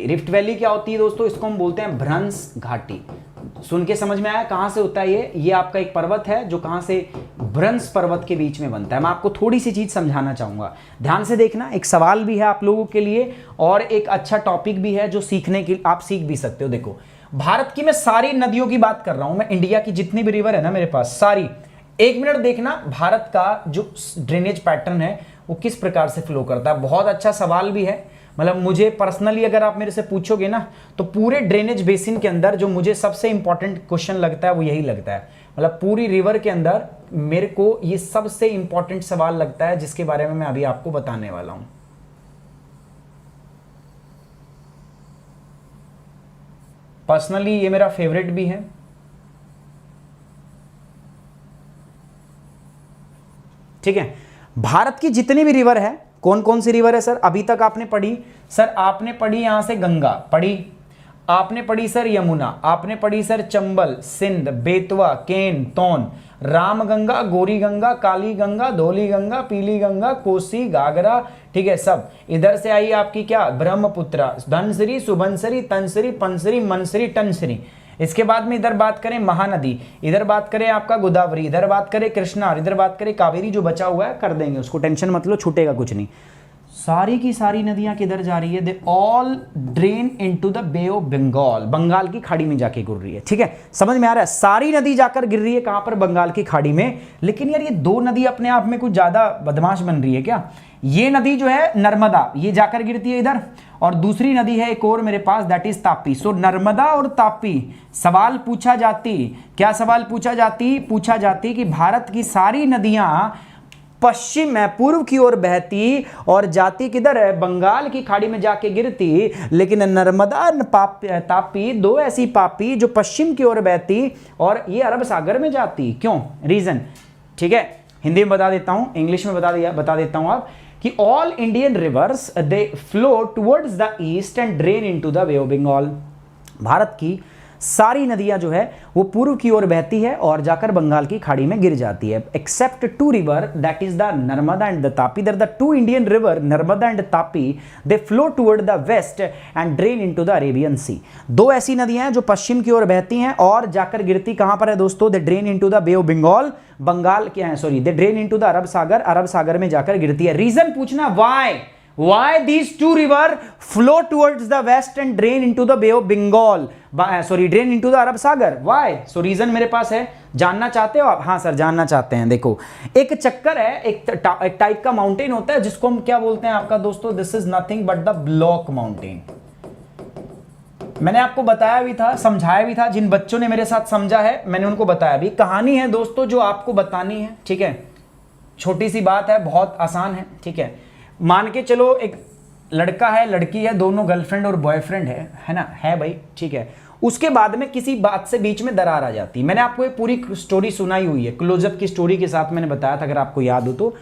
Rift valley क्या होती है दोस्तों? इसको हम बोलते हैं भ्रंश घाटी। सुन के समझ में आया कहां से होता है ये आपका एक पर्वत है जो कहां से, भ्रंश पर्वत के बीच में बनता है। मैं आपको थोड़ी सी चीज समझाना चाहूंगा, ध्यान से देखना। एक सवाल भी है आप लोगों के लिए और एक अच्छा टॉपिक भी है जो सीखने की आप सीख भी सकते हो। देखो, भारत की मैं सारी नदियों की बात कर रहा हूं, मैं इंडिया की जितनी भी रिवर है ना मेरे पास सारी, 1 मिनट देखना भारत का जो ड्रेनेज पैटर्न है वो किस प्रकार से फ्लो करता है। बहुत अच्छा सवाल भी है, मतलब मुझे पर्सनली अगर आप मेरे से पूछोगे ना तो पूरे ड्रेनेज बेसिन के अंदर जो मुझे सबसे इंपॉर्टेंट क्वेश्चन लगता है वो यही लगता है। मतलब पूरी रिवर के अंदर मेरे को ये सबसे इंपॉर्टेंट सवाल लगता है जिसके बारे में मैं अभी आपको बताने वाला हूं। पर्सनली ये मेरा फेवरेट भी है। ठीक है, भारत की जितनी भी रिवर है, कौन कौन सी रिवर है सर अभी तक आपने पढ़ी? सर आपने पढ़ी यहां से गंगा पढ़ी, आपने पढ़ी सर यमुना, आपने पढ़ी सर चंबल, सिंध, बेतवा, केन, तौन, रामगंगा, गौरी गंगा, काली गंगा, धौली गंगा, पीली गंगा, कोसी, घाघरा, ठीक है सब। इधर से आई आपकी क्या, ब्रह्मपुत्रा, धनसिरी, सुबनसिरी, तनसिरी, पंसरी, मनसरी, टनसरी। इसके बाद में इधर बात करें महानदी, इधर बात करें आपका गोदावरी, इधर बात करें कृष्णा, इधर बात करें कावेरी। जो बचा हुआ है कर देंगे उसको, टेंशन मत लो, छूटेगा कुछ नहीं। सारी की सारी नदियां किधर जा रही है? They all drain into the bay of Bengal, Bengal की खाड़ी में जाके गिर रही है। ठीक है, समझ में आ रहा है? सारी नदी जाकर गिर रही है कहां पर? बंगाल की खाड़ी में। लेकिन यार ये दो नदी अपने आप में कुछ ज्यादा बदमाश बन रही है क्या? ये नदी जो है नर्मदा, ये जाकर गिरती है इधर, और दूसरी नदी है एक और मेरे पास, दैट इज तापी। सो नर्मदा और तापी, सवाल पूछा जाती, क्या सवाल पूछा जाती कि भारत की सारी नदियां पश्चिम में पूर्व की ओर बहती और जाती किधर है? बंगाल की खाड़ी में जाके गिरती। लेकिन नर्मदा तापी, दो ऐसी पापी जो पश्चिम की ओर बहती और ये अरब सागर में जाती। क्यों? रीजन, ठीक है, हिंदी में बता देता हूं, इंग्लिश में बता देता हूं आप कि all Indian rivers they flow towards the east and drain into the Bay of Bengal. Bharat की सारी नदियां जो है वो पूर्व की ओर बहती है और जाकर बंगाल की खाड़ी में गिर जाती है, except two river that is the Narmada and the Tapi. There the two Indian river Narmada and Tapi, they flow toward the west and drain into the Arabian sea. दो ऐसी नदियां हैं जो पश्चिम की ओर बहती हैं और जाकर गिरती कहां पर है दोस्तों? They drain into the bay of Bengal, Bengal के sorry they drain into the Arab Sagar, Arab Sagar में जाकर गिरती है। रीजन पूछना, why these two river flow towards the west and drain into the bay of Bengal, drain into the Arab Sagar? Why? So reason मेरे पास है, जानना चाहते हो आप? हाँ सर जानना चाहते हैं। देखो, एक चक्कर है, एक टाइप का माउंटेन होता है जिसको हम क्या बोलते हैं आपका दोस्तों? This is nothing but the block mountain. मैंने आपको बताया भी था, समझाया भी था, जिन बच्चों ने मेरे साथ समझा है मैंने उनको बताया भी। कहानी है दोस्तों जो आपको बतानी है, ठीक है, छोटी सी बात है, बहुत आसान है। ठीक है, मान के चलो एक लड़का है, लड़की है, दोनों गर्लफ्रेंड और बॉयफ्रेंड है ना, है भाई, ठीक है। उसके बाद में किसी बात से बीच में दरार आ जाती है। मैंने आपको ये पूरी स्टोरी सुनाई हुई है, क्लोजअप की स्टोरी के साथ मैंने बताया था, अगर आपको याद हो तो।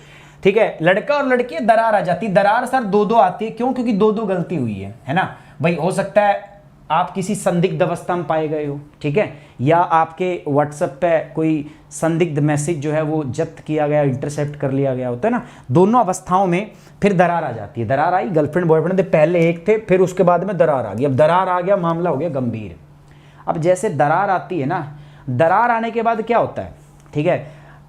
ठीक है, लड़का और लड़की, दरार आ जाती। दरार सर दो आती है, क्यों? क्योंकि दो गलती हुई है ना भाई। हो सकता है आप किसी संदिग्ध अवस्था में पाए गए हो, ठीक है, या आपके व्हाट्सएप पे कोई संदिग्ध मैसेज जो है वो जब्त किया गया, इंटरसेप्ट कर लिया गया होता है ना। दोनों अवस्थाओं में फिर दरार आ जाती है। दरार आई, गर्लफ्रेंड बॉयफ्रेंड थे, पहले एक थे, फिर उसके बाद में दरार आ गई। अब दरार आ गया, मामला हो गया गंभीर। अब जैसे दरार आती है ना, दरार आने के बाद क्या होता है? ठीक है,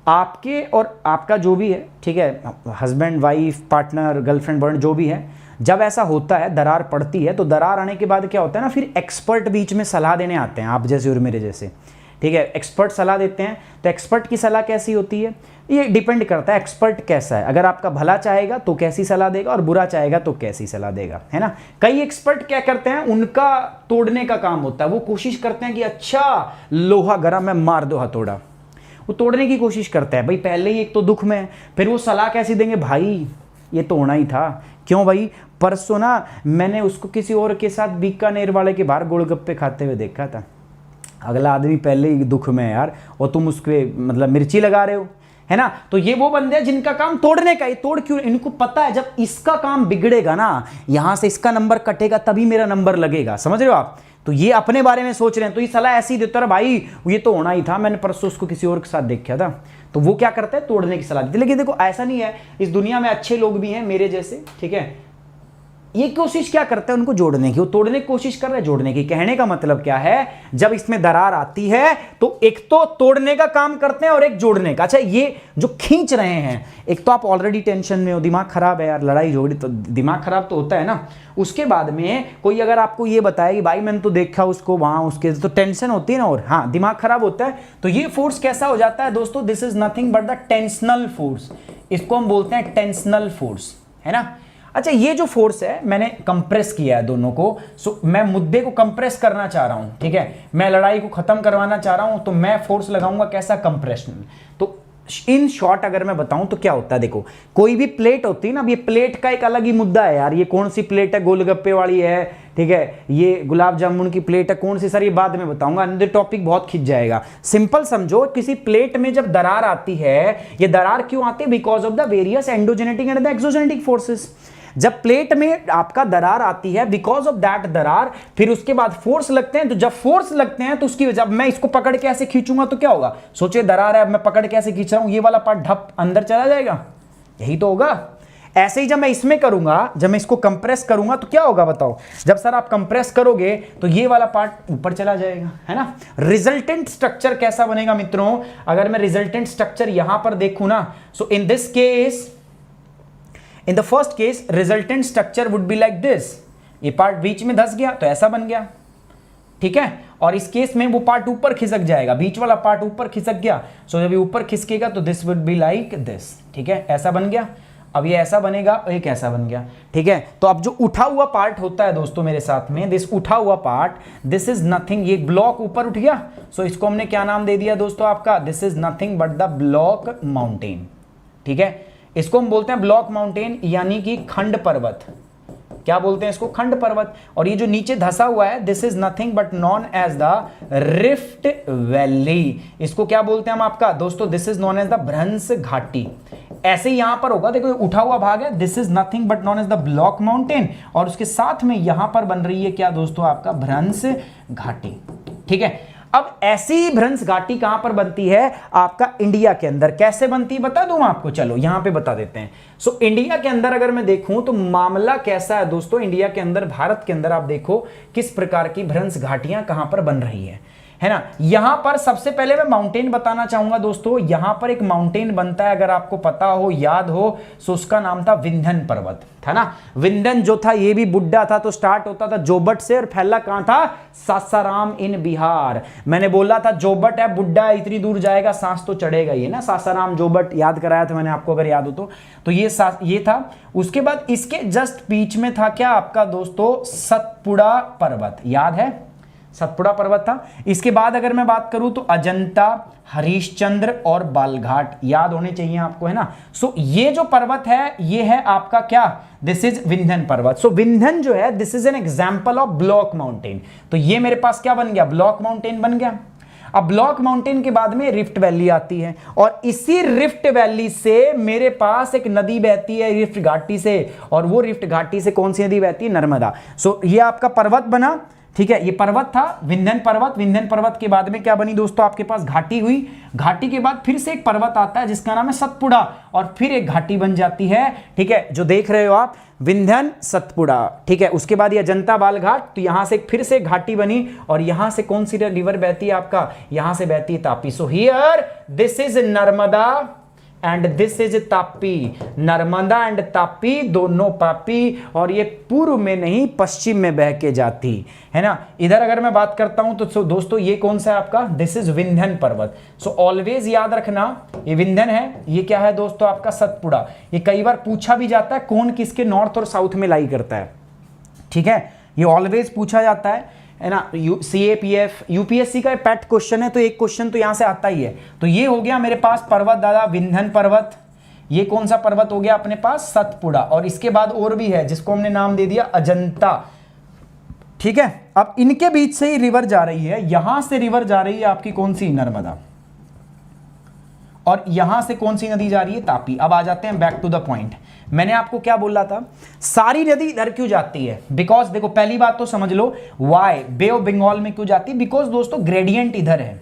आपके और आपका जो भी है, ठीक है, husband wife partner girlfriend boyfriend जो भी है, जब ऐसा होता है, दरार पड़ती है, तो दरार आने के बाद क्या होता है ना, फिर एक्सपर्ट बीच में सलाह देने आते हैं, आप जैसे और मेरे जैसे। ठीक है, एक्सपर्ट सलाह देते हैं। तो एक्सपर्ट की सलाह कैसी होती है? ये डिपेंड करता है एक्सपर्ट कैसा है। अगर आपका भला चाहेगा तो कैसी सलाह देगा, और बुरा चाहेगा तो कैसी सलाह देगा, है ना। कई एक्सपर्ट क्या करते हैं, उनका तोड़ने का काम होता है। वो कोशिश करते हैं कि अच्छा लोहा गरम है, मार दो हथौड़ा। वो तोड़ने की कोशिश करता है भाई, पहले ही एक तो दुख में है, फिर वो सलाह कैसी देंगे? भाई ये तो होना ही था। क्यों भाई? परसों ना मैंने उसको किसी और के साथ बीकानेर वाले के बाहर गोलगप्पे खाते हुए देखा था। अगला आदमी पहले ही दुख में है यार, और तुम उसके मतलब मिर्ची लगा रहे हो, है ना। तो ये वो बंदे हैं जिनका काम तोड़ने का। ये तोड़ क्यों? इनको पता है जब इसका काम बिगड़ेगा ना, यहां से इसका नंबर कटेगा तभी मेरा नंबर लगेगा। समझ रहे हो आप? तो ये अपने बारे में सोच रहे हैं, तो ये सलाह ऐसी देता है भाई ये तो होना ही था, मैंने परसों उसको किसी और के साथ देखा था। तो वो क्या करता है, तोड़ने की सलाह देते हैं। लेकिन देखो ऐसा नहीं है, इस दुनिया में अच्छे लोग भी हैं मेरे जैसे, ठीक है, ये कोशिश क्या करता है उनको जोड़ने की, वो तोड़ने की कोशिश कर रहा है, जोड़ने की। कहने का मतलब क्या है, जब इसमें दरार आती है तो एक तो तोड़ने का काम करते हैं और एक जोड़ने का। अच्छा, ये जो खींच रहे हैं, एक तो आप ऑलरेडी टेंशन में हो, दिमाग खराब है यार, लड़ाई झगड़ी, तो दिमाग खराब तो होता है ना। उसके बाद में कोई अगर आपको ये बताए कि भाई मैंने तो देखा उसको वहां, उसके तो टेंशन होती है ना, और हाँ दिमाग खराब होता है। तो ये फोर्स कैसा हो जाता है दोस्तों, this is nothing but the tensional force. इसको हम बोलते हैं टेंशनल फोर्स, है ना। अच्छा, ये जो फोर्स है मैंने कंप्रेस किया है दोनों को। सो मैं मुद्दे को कंप्रेस करना चाह रहा हूं, ठीक है, मैं लड़ाई को खत्म करवाना चाह रहा हूं, तो मैं फोर्स लगाऊंगा कैसा, कंप्रेशनल। तो इन शॉर्ट अगर मैं बताऊं तो क्या होता है, देखो कोई भी प्लेट होती है ना, अब ये प्लेट का एक अलग ही मुद्दा है यार, ये कौन सी प्लेट है, गोलगप्पे वाली है, ठीक है, ये गुलाब जामुन की प्लेट है, कौन सी, सर ये बाद में बताऊंगा, अंदर टॉपिक बहुत खिंच जाएगा। सिंपल समझो, किसी प्लेट में जब दरार आती है, ये दरार क्यों आती है, because of the various endogenetic and the exogenetic forces. जब प्लेट में आपका दरार आती है, बिकॉज ऑफ दैट दरार, फिर उसके बाद फोर्स लगते हैं। तो जब फोर्स लगते हैं तो उसकी वजह, मैं इसको पकड़ के ऐसे खींचूंगा तो क्या होगा, सोचिए दरार है, अब मैं पकड़ के ऐसे खींच रहा हूं, ये वाला पार्ट ढप अंदर चला जाएगा, यही तो होगा। ऐसे ही जब मैं इसमें करूंगा, जब मैं इसको कंप्रेस करूंगा तो क्या होगा बताओ, जब सर आप कंप्रेस करोगे तो ये वाला पार्ट ऊपर चला जाएगा, है ना। रिजल्टेंट स्ट्रक्चर कैसा बनेगा मित्रों, अगर मैं रिजल्टेंट स्ट्रक्चर यहां पर देखूं ना, so in this case, in the first case resultant structure would be like this, ये पार्ट बीच में धस गया तो ऐसा बन गया, ठीक है, और इस केस में वो पार्ट ऊपर खिसक जाएगा, बीच वाला पार्ट ऊपर खिसक गया। सो जब ये ऊपर खिसकेगा तो this would be like this, ठीक है, ऐसा बन गया। अब ये ऐसा बनेगा और एक ऐसा बन गया, ठीक है। तो अब जो उठा हुआ पार्ट होता है दोस्तों मेरे साथ में, दिस उठा हुआ पार्ट, दिस इज नथिंग, ये ब्लॉक ऊपर उठ गया। सो इसको हमने क्या नाम दे दिया दोस्तों आपका, this is nothing but the block mountain, ठीक है। इसको हम बोलते हैं ब्लॉक माउंटेन, यानी कि खंड पर्वत। क्या बोलते हैं इसको, खंड पर्वत। और ये जो नीचे धसा हुआ है, this is nothing but known as the rift valley. इसको क्या बोलते हैं हम आपका दोस्तों, this is known as the भ्रंश घाटी। ऐसे ही यहां पर होगा, देखो उठा हुआ भाग है, this is nothing but known as the block mountain, और उसके साथ में यहां पर बन रही है क्या दोस्तों आपका, भ्रंश घाटी, ठीक है। अब ऐसी भ्रंश घाटी कहां पर बनती है, आपका इंडिया के अंदर। कैसे बनती है बता दूं आपको, चलो यहां पे बता देते हैं। सो इंडिया के अंदर अगर मैं देखूं तो मामला कैसा है दोस्तों, इंडिया के अंदर, भारत के अंदर आप देखो किस प्रकार की भ्रंश घाटियां कहां पर बन रही है ना। यहां पर सबसे पहले मैं माउंटेन बताना चाहूंगा दोस्तों, यहां पर एक माउंटेन बनता है, अगर आपको पता हो, याद हो, सो उसका नाम था विंध्यन पर्वत, था ना। विंध्यन जो था ये भी बुड्ढा था, तो स्टार्ट होता था जोबट से और फैला कहां था, सासाराम इन बिहार। मैंने बोला था जोबट है, बुड्ढा है, इतनी दूर जाएगा सांस तो चढ़ेगा ये ना, सासाराम जोबट याद कराया था मैंने आपको, अगर याद हो तो ये था। उसके बाद इसके जस्ट बीच में था क्या आपका दोस्तों, सतपुड़ा पर्वत, याद है, सतपुड़ा पर्वत था। इसके बाद अगर मैं बात करूं तो अजंता, हरिश्चंद्र और बालघाट याद होने चाहिए आपको, है ना। सो ये जो पर्वत है ये है आपका क्या, दिस इज विंध्यन पर्वत। सो विंध्यन जो है, this is an example of block mountain. तो ये मेरे पास क्या बन गया, ब्लॉक माउंटेन बन गया। अब ब्लॉक माउंटेन के बाद में रिफ्ट वैली आती है, और इसी रिफ्ट वैली से मेरे पास एक नदी बहती है रिफ्ट घाटी से, और वो रिफ्ट घाटी से कौन सी नदी बहती है, नर्मदा। सो ये आपका पर्वत बना, ठीक है, ये पर्वत था विंध्यन पर्वत। विंध्यन पर्वत के बाद में क्या बनी दोस्तों आपके पास, घाटी हुई। घाटी के बाद फिर से एक पर्वत आता है जिसका नाम है सतपुड़ा, और फिर एक घाटी बन जाती है, ठीक है, जो देख रहे हो आप, विंध्यन सतपुड़ा, ठीक है। उसके बाद ये अजंता बालघाट, तो यहां से फिर से घाटी बनी, और यहां से कौन सी रिवर बहती है आपका, यहां से बहती है Tapi. So here this is Narmada and this is Tapi, Narmada and Tapi दोनों पापी, और ये पूर्व में नहीं पश्चिम में बह के जाती है ना। इधर अगर मैं बात करता हूं तो दोस्तों ये कौन सा है आपका, दिस इज विंध्यन पर्वत। सो ऑलवेज याद रखना ये विंध्यन है, ये क्या है दोस्तों आपका सतपुड़ा। ये कई बार पूछा भी जाता है कौन किसके नॉर्थ और साउथ में लाई करता है, ठीक है, ये ऑलवेज पूछा जाता है ना। CAPF UPSC का पैट क्वेश्चन है, तो एक क्वेश्चन तो यहां से आता ही है। तो ये हो गया मेरे पास पर्वत दादा, विंध्यन पर्वत। ये कौन सा पर्वत हो गया अपने पास, सतपुड़ा। और इसके बाद और भी है जिसको हमने नाम दे दिया अजंता, ठीक है। अब इनके बीच से ही रिवर जा रही है, यहां से रिवर जा रही है आपकी कौन सी, नर्मदा, और यहां से कौन सी नदी जा रही है, तापी। अब आ जाते हैं बैक टू द पॉइंट। मैंने आपको क्या बोला था, सारी नदी इधर क्यों जाती है, बिकॉज देखो पहली बात तो समझ लो, वाई बे ऑफ बंगाल में क्यों जाती है, बिकॉज दोस्तों ग्रेडियंट इधर है,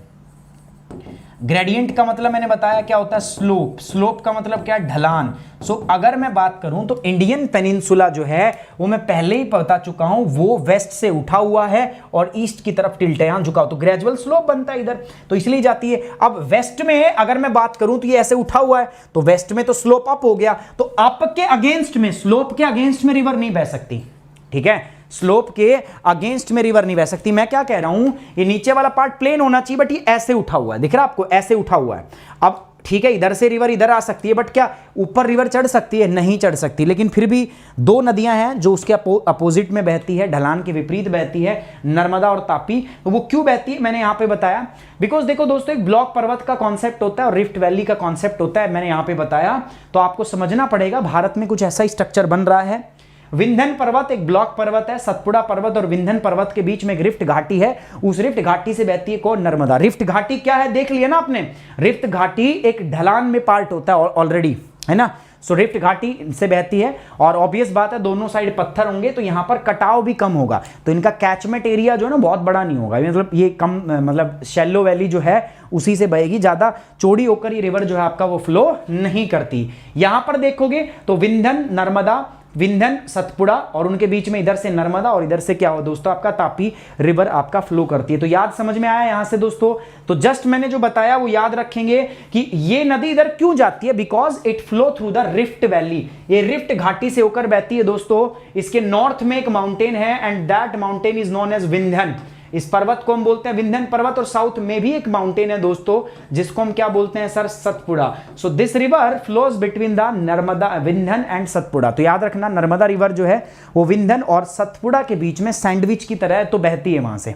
ग्रेडियंट का मतलब मैंने बताया क्या होता है, स्लोप। स्लोप का मतलब क्या है, ढलान। सो अगर मैं बात करूं तो इंडियन पेनिनसुला जो है वो मैं पहले ही बता चुका हूं, वो वेस्ट से उठा हुआ है और ईस्ट की तरफ टिल्ट है, यहां झुकाओ तो ग्रेजुअल स्लोप बनता है इधर, तो इसलिए जाती है। अब वेस्ट में अगर मैं बात करूं तो ये ऐसे उठा हुआ है, तो वेस्ट में तो स्लोप अप हो गया, तो अप के अगेंस्ट में, स्लोप के अगेंस्ट में रिवर नहीं बह सकती, ठीक है, स्लोप के अगेंस्ट में रिवर नहीं बह सकती। मैं क्या कह रहा हूं, ये नीचे वाला पार्ट प्लेन होना चाहिए, बट ये ऐसे उठा हुआ है, दिख रहा है आपको, ऐसे उठा हुआ है। अब ठीक है, इधर से रिवर इधर आ सकती है, बट क्या ऊपर रिवर चढ़ सकती है, नहीं चढ़ सकती। लेकिन फिर भी दो नदियां हैं जो उसके अपोजिट में बहती है, ढलान के विपरीत बहती है, नर्मदा और तापी। तो वो क्यों बहती है मैंने यहां पे बताया, बिकॉज देखो दोस्तों, एक ब्लॉक पर्वत का कॉन्सेप्ट होता है और रिफ्ट वैली का कॉन्सेप्ट होता है, मैंने यहां पे बताया। तो आपको समझना पड़ेगा, भारत में कुछ ऐसा स्ट्रक्चर बन रहा है। विंध्यन पर्वत एक ब्लॉक पर्वत है, सतपुड़ा पर्वत और विंध्यन पर्वत के बीच में एक रिफ्ट घाटी है, उस रिफ्ट घाटी से बहती है कौन, नर्मदा। रिफ्ट घाटी क्या है देख लिया ना आपने, रिफ्ट घाटी एक ढलान में पार्ट होता है ऑलरेडी, है ना। सो रिफ्ट घाटी से बहती है और ऑब्वियस बात है दोनों साइड पत्थर होंगे, तो यहां पर कटाव भी कम होगा, तो इनका कैचमेंट एरिया जो है ना बहुत बड़ा नहीं होगा, मतलब ये कम, मतलब शैलो वैली जो है उसी से बहेगी, ज्यादा चौड़ी होकर ये रिवर जो है आपका वो फ्लो नहीं करती। यहां पर देखोगे तो विंध्यन, नर्मदा, विंध्यन, सतपुड़ा और उनके बीच में इधर से नर्मदा और इधर से क्या हो दोस्तों, आपका तापी रिवर आपका फ्लो करती है। तो याद समझ में आया यहां से दोस्तों, तो जस्ट मैंने जो बताया वो याद रखेंगे कि ये नदी इधर क्यों जाती है, because it flow through the rift valley. ये रिफ्ट घाटी से होकर बहती है दोस्तों, इसके नॉर्थ में एक माउंटेन है and that mountain is known as Vindhyan. इस पर्वत को हम बोलते हैं विंध्यन पर्वत, और साउथ में भी एक माउंटेन है दोस्तों जिसको हम क्या बोलते हैं sir, Satpura. So this river flows between the Narmada, Vindhyan and Satpura. तो याद रखना, नर्मदा रिवर जो है वो विंध्यन और सतपुड़ा के बीच में सैंडविच की तरह तो बहती है वहां से।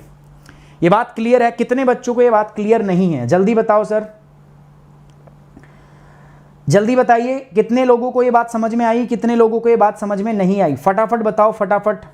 ये बात क्लियर है? कितने बच्चों को ये बात क्लियर नहीं है, जल्दी बताओ सर, जल्दी बताइए, कितने लोगों को ये बात समझ में आई, कितने लोगों को ये बात समझ में नहीं आई, फटाफट बताओ, फटाफट।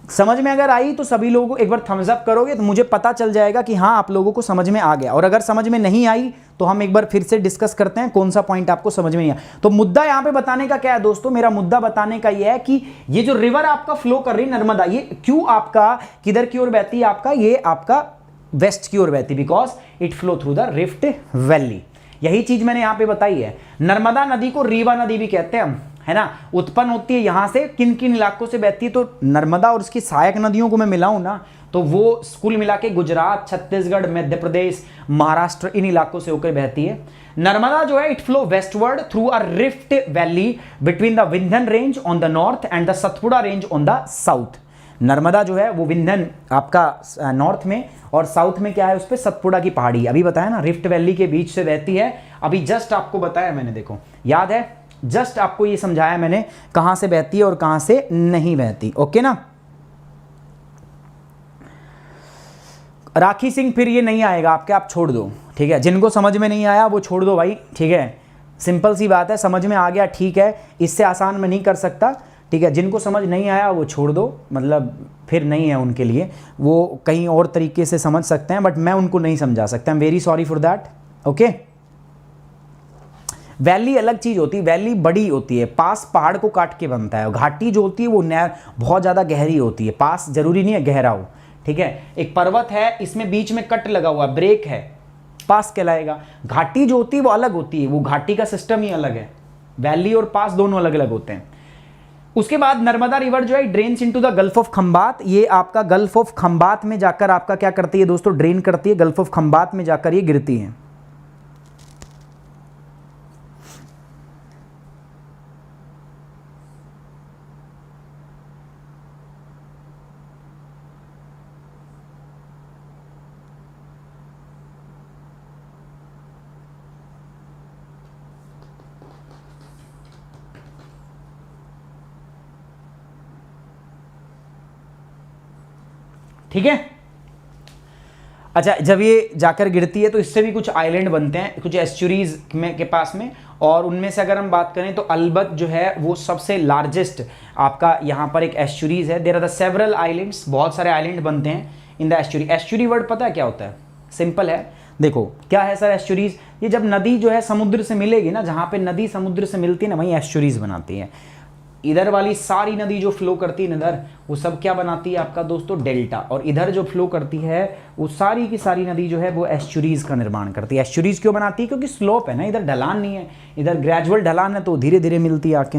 समझ में अगर आई तो सभी लोगों को एक बार थम्स अप करोगे तो मुझे पता चल जाएगा कि हाँ आप लोगों को समझ में आ गया, और अगर समझ में नहीं आई तो हम एक बार फिर से डिस्कस करते हैं कौन सा पॉइंट आपको समझ में नहीं आया। तो मुद्दा यहां पे बताने का क्या है दोस्तों, मेरा मुद्दा बताने का यह है कि ये जो रिवर आपका फ्लो कर रही नर्मदा, ये क्यों आपका किधर की ओर बहती है, आपका ये आपका वेस्ट की ओर बहती, because it flow through the rift valley. यही चीज मैंने यहां पे बताई है। नर्मदा नदी को रीवा नदी भी कहते हैं हम, है ना, उत्पन्न होती है यहां से, किन किन इलाकों से बहती है, तो नर्मदा और उसकी सहायक नदियों को मैं मिलाऊं ना तो वो कुल मिला के गुजरात, छत्तीसगढ़, मध्य प्रदेश, महाराष्ट्र, इन इलाकों से होकर बहती है। नर्मदा जो है it flow westward through a rift valley between the Vindhyan range on the north and the Satpura range on the south. Narmada जो है वो विंध्यन आपका नॉर्थ में और साउथ में क्या है उस पर सतपुड़ा की पहाड़ी, अभी बताया ना, रिफ्ट वैली के बीच से बहती है। अभी जस्ट आपको बताया मैंने, देखो याद है, जस्ट आपको ये समझाया मैंने कहां से बहती है और कहां से नहीं बहती। ओके ना, राखी सिंह फिर ये नहीं आएगा आपके, आप छोड़ दो, ठीक है, जिनको समझ में नहीं आया वो छोड़ दो भाई, ठीक है, सिंपल सी बात है, समझ में आ गया ठीक है, इससे आसान मैं नहीं कर सकता, ठीक है, जिनको समझ नहीं आया वो छोड़ दो, मतलब फिर नहीं है उनके लिए, वो कहीं और तरीके से समझ सकते हैं, बट मैं उनको नहीं समझा सकता, I am very sorry for that. Okay, valley अलग चीज होती है, वैली बड़ी होती है, पास पहाड़ को काट के बनता है, घाटी जो होती है वो बहुत ज़्यादा गहरी होती है, पास जरूरी नहीं है गहरा हो, ठीक है, एक पर्वत है इसमें बीच में कट लगा हुआ, ब्रेक है, पास कहलाएगा। घाटी जो होती है वो अलग होती है, वो घाटी का सिस्टम ही अलग है, वैली और पास दोनों अलग अलग होते हैं। उसके बाद नर्मदा रिवर जो है drains into the gulf of Khambhat, ये आपका गल्फ ऑफ खंबात में जाकर आपका क्या करती है दोस्तों, ड्रेन करती है, गल्फ ऑफ खंबात में जाकर ये गिरती है। ठीक है, अच्छा, जब ये जाकर गिरती है तो इससे भी कुछ आइलैंड बनते हैं, कुछ एस्चुरीज में के पास में, और उनमें से अगर हम बात करें तो अलबत जो है वो सबसे लार्जेस्ट आपका यहाँ पर एक एस्चुरीज है। There are the several islands, बहुत सारे आइलैंड बनते हैं in the estuary. Estuary word पता है क्या होता है, सिंपल है, देखो क्या है सर एस्चुरीज, ये जब नदी जो है समुद्र से मिलेगी ना, जहाँ पे नदी समुद्र से मिलती है ना वहीं एस्चुरीज बनाती है। इधर वाली सारी नदी जो फ्लो करती है इधर, वो सब क्या बनाती है आपका दोस्तों, डेल्टा। और इधर जो फ्लो करती है वो सारी की सारी नदी जो है वो एस्चुरीज का निर्माण करती है। एस्चुरीज क्यों बनाती है, क्योंकि स्लोप है ना, इधर ढलान नहीं है, इधर ग्रेजुअल ढलान है, तो धीरे धीरे मिलती है आके।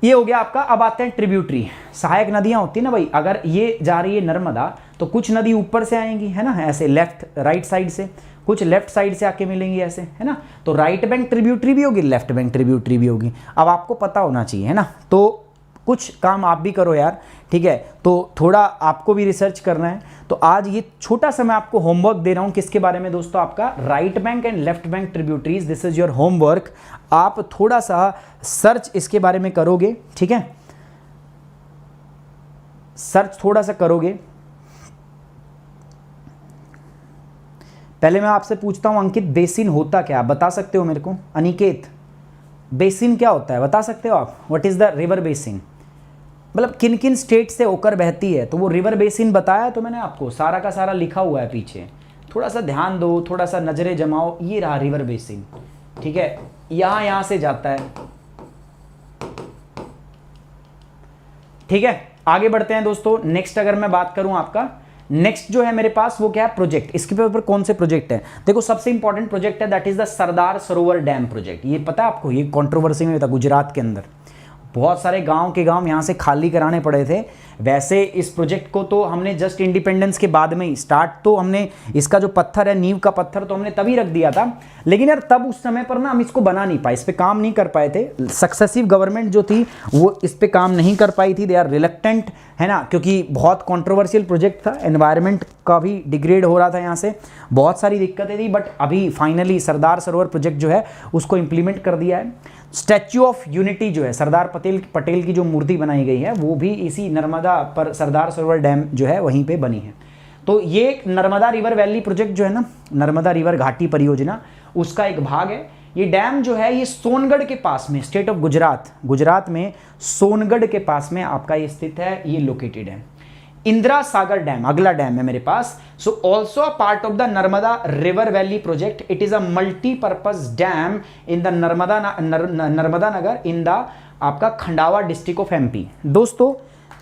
ये हो गया आपका। अब आते हैं ट्रिब्यूटरी, सहायक नदियां होती है ना भाई, अगर ये जा रही है नर्मदा तो कुछ नदी ऊपर से आएंगी, है ना, ऐसे लेफ्ट राइट साइड से, कुछ लेफ्ट साइड से आके मिलेंगी ऐसे, है ना। तो राइट बैंक ट्रिब्यूटरी भी होगी, लेफ्ट बैंक ट्रिब्यूटरी भी होगी। अब आपको पता होना चाहिए, है ना, तो कुछ काम आप भी करो यार, ठीक है, तो थोड़ा आपको भी रिसर्च करना है। तो आज ये छोटा सा मैं आपको होमवर्क दे रहा हूं, किसके बारे में दोस्तों, आपका right bank and left bank tributaries, this is your homework. आप थोड़ा सा सर्च इसके बारे में करोगे, ठीक है, सर्च थोड़ा सा करोगे। पहले मैं आपसे पूछता हूं अंकित, बेसिन होता क्या, आप बता सकते हो मेरे को? अनिकेत, बेसिन क्या होता है बता सकते हो आप? What is the river basin, मतलब किन किन स्टेट से होकर बहती है, तो वो रिवर बेसिन बताया तो मैंने आपको, सारा का सारा लिखा हुआ है पीछे, थोड़ा सा ध्यान दो, थोड़ा सा नजरें जमाओ। ये रहा रिवर बेसिन, ठीक है, यहां से जाता है, ठीक है। आगे बढ़ते हैं दोस्तों। नेक्स्ट अगर मैं बात करूं आपका, नेक्स्ट जो है मेरे पास वो क्या है, प्रोजेक्ट। इसके ऊपर कौन से प्रोजेक्ट है, देखो सबसे इंपॉर्टेंट प्रोजेक्ट है that is the Sardar Sarovar dam project. ये पता है आपको, ये कंट्रोवर्सी में था गुजरात के अंदर, बहुत सारे गांव के गांव यहां से खाली कराने पड़े थे। वैसे इस प्रोजेक्ट को तो हमने जस्ट इंडिपेंडेंस के बाद में ही स्टार्ट, तो हमने इसका जो पत्थर है, नींव का पत्थर, तो हमने तभी रख दिया था, लेकिन यार तब उस समय पर ना हम इसको बना नहीं पाए, इस पे काम नहीं कर पाए थे। सक्सेसिव गवर्नमेंट जो थी वो इस पे काम नहीं कर पाई थी, दे आर रिलक्टेंट, है ना, क्योंकि बहुत कॉन्ट्रोवर्शियल प्रोजेक्ट था, एनवायरनमेंट का भी डिग्रेड हो रहा था यहाँ से, बहुत सारी दिक्कतें थी। बट अभी फाइनली सरदार सरोवर प्रोजेक्ट जो है उसको इंप्लीमेंट कर दिया है। स्टैच्यू ऑफ यूनिटी जो है, सरदार पटेल की जो मूर्ति बनाई गई है वो भी इसी नर्मदा पर, सरदार सरोवर डैम जो है वहीं पे बनी है। तो ये नर्मदा रिवर वैली प्रोजेक्ट जो है ना, नर्मदा रिवर घाटी परियोजना, उसका एक भाग है। ये डैम जो है ये सोनगढ़ के पास में, स्टेट ऑफ गुजरात में सोनगढ़ के पास में आपका ये स्थित है, ये लोकेटेड है। इंदिरा सागर डैम अगला डैम है मेरे पास। So also a part of the Narmada river valley project, it is a multipurpose dam in the Narmada Nagar in the आपका खंडावा डिस्ट्रिक्ट ऑफ एमपी। दोस्तों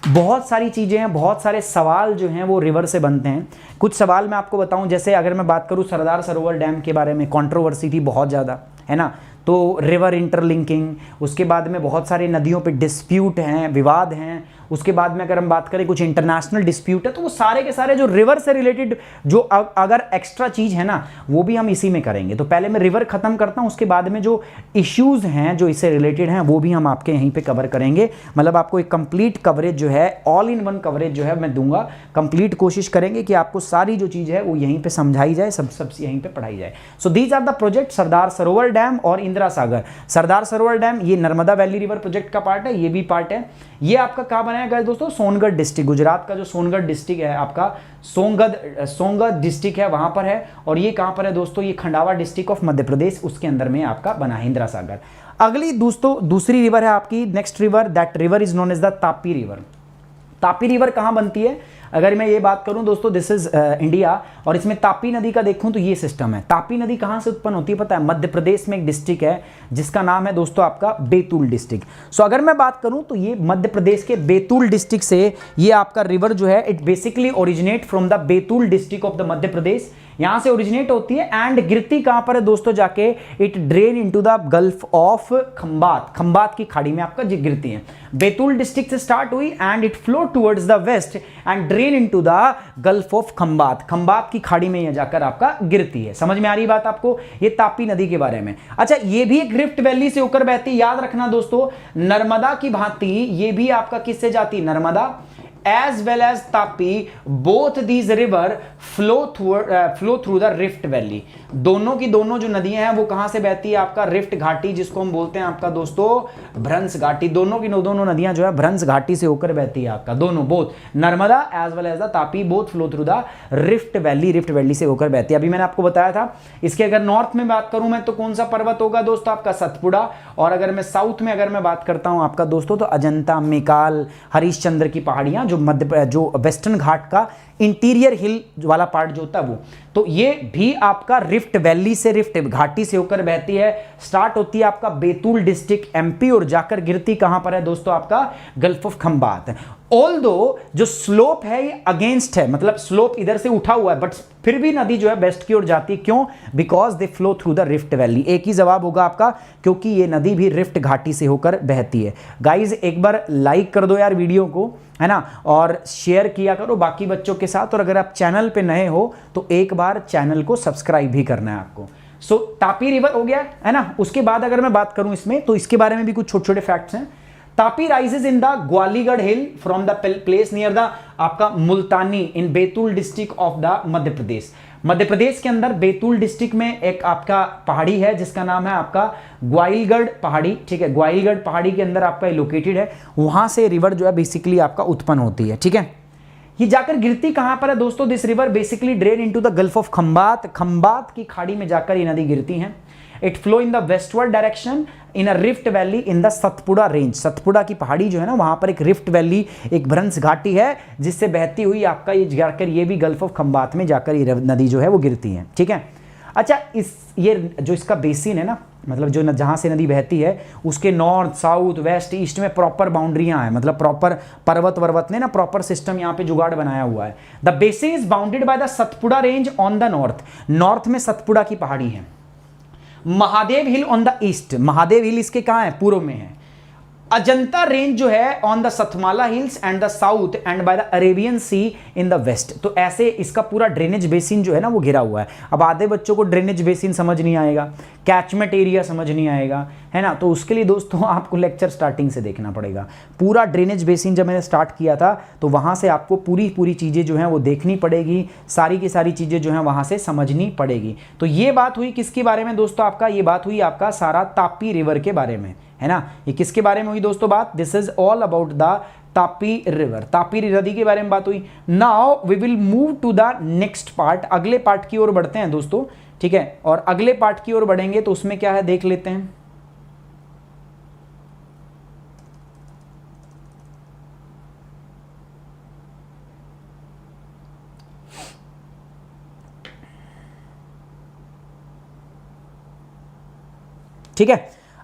बहुत सारी चीजें हैं, बहुत सारे सवाल जो हैं वो रिवर से बनते हैं। कुछ सवाल मैं आपको बताऊं, जैसे अगर मैं बात करूं सरदार सरोवर डैम के बारे में, कंट्रोवर्सी थी बहुत ज़्यादा, है ना, तो रिवर इंटरलिंकिंग, उसके बाद में बहुत सारे नदियों पे डिस्प्यूट हैं, विवाद हैं। उसके बाद में अगर हम बात करें कुछ इंटरनेशनल डिस्प्यूट है, तो वो सारे के सारे जो रिवर से रिलेटेड जो अगर एक्स्ट्रा चीज़ है ना, वो भी हम इसी में करेंगे। तो पहले मैं रिवर खत्म करता हूँ, उसके बाद में जो इश्यूज़ हैं जो इससे रिलेटेड हैं वो भी हम आपके यहीं पे कवर करेंगे। मतलब आपको एक कंप्लीट कवरेज जो है, ऑल इन वन कवरेज जो है मैं दूंगा। कंप्लीट कोशिश करेंगे कि आपको सारी जो चीज़ है वो यहीं पर समझाई जाए, सब यहीं पर पढ़ाई जाए। So these are the project, Sardar Sarovar dam और इंदिरा सागर। सरदार सरोवर डैम ये नर्मदा वैली रिवर प्रोजेक्ट का पार्ट है, ये भी पार्ट है। ये आपका कहाँ बनाया गया दोस्तों, सोनगढ़ डिस्ट्रिक्ट, गुजरात का जो सोनगढ़ डिस्ट्रिक्ट है आपका, सोनगढ़ डिस्ट्रिक्ट है वहां पर है। और ये कहां पर है दोस्तों, ये खंडावा डिस्ट्रिक्ट ऑफ मध्य प्रदेश, उसके अंदर में आपका बना है इंदिरा सागर। अगली दोस्तों दूसरी रिवर है आपकी, next river, that river is known as the Tapi river. Tapi river कहां बनती है, अगर मैं ये बात करूं दोस्तों, दिस इज इंडिया, और इसमें तापी नदी का देखूं तो ये सिस्टम है। तापी नदी कहां से उत्पन्न होती है पता है, मध्य प्रदेश में एक डिस्ट्रिक्ट है जिसका नाम है दोस्तों आपका बैतूल डिस्ट्रिक्ट। सो अगर मैं बात करूं तो ये मध्य प्रदेश के बैतूल डिस्ट्रिक्ट से ये आपका रिवर जो है, it basically originate from the Betul district of the Madhya Pradesh, यहां से ओरिजिनेट होती है एंड गिरती कहां पर है दोस्तों, जाके it drain into the gulf of Khambhat की खाड़ी में आपका गिरती है। बैतूल डिस्ट्रिक्ट से स्टार्ट हुई and it flow towards the west and drain into the gulf of Khambhat की खाड़ी में यह जाकर आपका गिरती है। समझ में आ रही बात आपको, ये तापी नदी के बारे में। अच्छा, ये भी एक रिफ्ट वैली से होकर बहती, याद रखना दोस्तों, नर्मदा की भांति ये भी आपका किससे जाती, Narmada as well as Tapi, both these river flow through the Rift Valley। दोनों की दोनों जो नदियां हैं वो कहां से बहती है, आपका रिफ्ट घाटी, जिसको हम बोलते हैं आपका दोस्तों भ्रंश घाटी। दोनों की दोनों नदियां जो है भ्रंश घाटी से होकर बहती है आपका, दोनों, both Narmada as well as the Tapi, both flow through the rift valley से होकर बहती है। अभी मैंने आपको बताया था। इसके अगर नॉर्थ में बात करूं मैं तो कौन सा पर्वत होगा दोस्तों, आपका सतपुड़ा। और अगर मैं साउथ में अगर मैं बात करता हूं आपका दोस्तों, तो अजंता, मेकाल, हरिश्चंद्र की पहाड़ियां जो जो वेस्टर्न घाट का इंटीरियर हिल वाला पार्ट जो होता है वो, तो ये भी आपका रिफ्ट वैली से, रिफ्ट घाटी से होकर बहती है। स्टार्ट होती है आपका बैतूल डिस्ट्रिक्ट एमपी और जाकर गिरती कहां पर है दोस्तों, आपका गल्फ ऑफ खंबात। ऑल्दो जो स्लोप है ये अगेंस्ट है, मतलब स्लोप इधर से उठा हुआ है, बट फिर भी नदी जो है वेस्ट की ओर जाती है। क्यों? Because they flow through the rift valley. एक ही जवाब होगा आपका, क्योंकि ये नदी भी रिफ्ट घाटी से होकर बहती है। गाइज एक बार लाइक कर दो यार वीडियो को, है ना, और शेयर किया करो बाकी बच्चों के साथ। और अगर आप चैनल पे नए हो तो एक बार चैनल को सब्सक्राइब भी करना है आपको। सो तापी रिवर हो गया, है ना। उसके बाद अगर मैं बात करूं इसमें, तो इसके बारे में भी कुछ छोटे छोटे फैक्ट्स हैं। Tapi rises in the Gawilgarh hill from the place near the आपका Multani in Betul district of the Madhya Pradesh. Madhya Pradesh के अंदर बैतूल डिस्ट्रिक्ट में एक आपका पहाड़ी है जिसका नाम है आपका ग्वालिगढ़ पहाड़ी, ठीक है। ग्वालिगढ़ पहाड़ी के अंदर आपका लोकेटेड है, वहां से रिवर जो है बेसिकली आपका उत्पन्न होती है, ठीक है। ये जाकर गिरती कहां पर है दोस्तों? This river basically drain into the gulf of Khambhat. Khambhat की खाड़ी में जाकर ये नदी गिरती है। It flow in the westward direction in a rift valley in the Satpura range. Satpura की पहाड़ी जो है ना, वहां पर एक रिफ्ट वैली, एक भ्रंश घाटी है जिससे बहती हुई आपका ये जाकर ये भी गल्फ ऑफ खंबात में जाकर ये नदी जो है वो गिरती है, ठीक है। अच्छा, ये जो इसका बेसिन है ना, मतलब जो जहां से नदी बहती है उसके नॉर्थ, साउथ, वेस्ट, ईस्ट में प्रॉपर बाउंड्रियां हैं, मतलब प्रॉपर पर्वत ने ना प्रॉपर सिस्टम यहाँ पे जुगाड़ बनाया हुआ है। The basin is bounded by the Satpura range on the north. North में सतपुड़ा की पहाड़ी है। महादेव हिल ऑन द ईस्ट। महादेव हिल इसके कहां है? पूर्व में है। अजंता रेंज जो है on the Satmala hills and the south and by the Arabian Sea in the west. तो ऐसे इसका पूरा ड्रेनेज बेसिन जो है ना वो घिरा हुआ है। अब आधे बच्चों को ड्रेनेज बेसिन समझ नहीं आएगा, कैचमेंट एरिया समझ नहीं आएगा, है ना, तो उसके लिए दोस्तों आपको लेक्चर स्टार्टिंग से देखना पड़ेगा। पूरा ड्रेनेज बेसिन जब मैंने स्टार्ट किया था तो वहां से आपको पूरी चीजें जो हैं वो देखनी पड़ेगी, सारी की सारी चीजें जो हैं वहां से समझनी पड़ेगी। तो ये बात हुई किसके बारे में दोस्तों? आपका ये बात हुई आपका सारा तापी रिवर के बारे में, है ना। ये किसके बारे में हुई दोस्तों बात? This is all about the Tapi river, Tapi नदी के बारे में बात हुई। Now we will move to the next part. अगले पार्ट की ओर बढ़ते हैं दोस्तों, ठीक है। और अगले पार्ट की ओर बढ़ेंगे तो उसमें क्या है देख लेते हैं। ठीक है,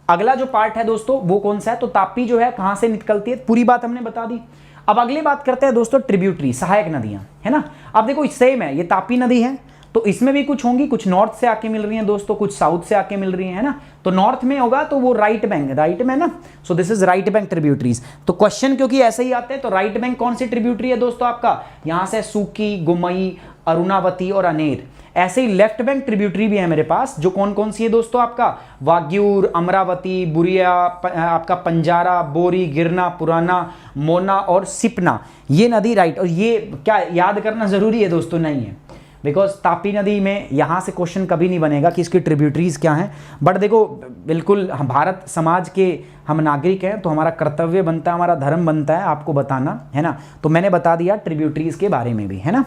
अगला जो पार्ट है दोस्तों वो कौन सा है? तो तापी जो है कहां से निकलती है, पूरी बात हमने बता दी। अब अगली बात करते हैं दोस्तों ट्रिब्यूटरी, सहायक नदियां, है ना। अब देखो सेम है, ये तापी नदी है तो इसमें भी कुछ होंगी, कुछ नॉर्थ से आके मिल रही हैं दोस्तों, कुछ साउथ से आके मिल रही हैं, है ना। तो नॉर्थ में होगा तो वो राइट बैंक में ना, so this is right bank tributaries. तो क्वेश्चन क्योंकि ऐसे ही आते हैं, तो राइट बैंक कौन सी ट्रिब्यूटरी है दोस्तों आपका? यहां से सूकी, गुमई, अरुणावती और अनेर। ऐसे ही लेफ्ट बैंक ट्रिब्यूटरी भी है मेरे पास, जो कौन कौन सी है दोस्तों आपका? वाग्यूर, अमरावती, बुरिया, आपका पंजारा, बोरी, गिरना, पुराना, मोना और सिपना। ये नदी राइट। और ये क्या याद करना जरूरी है दोस्तों? नहीं है, बिकॉज तापी नदी में यहां से क्वेश्चन कभी नहीं बनेगा कि इसकी ट्रिब्यूटरीज क्या हैं। बट देखो बिल्कुल हम भारत समाज के हम नागरिक हैं तो हमारा कर्तव्य बनता है, हमारा धर्म बनता है आपको बताना, है ना। तो मैंने बता दिया ट्रिब्यूटरीज के बारे में भी, है ना।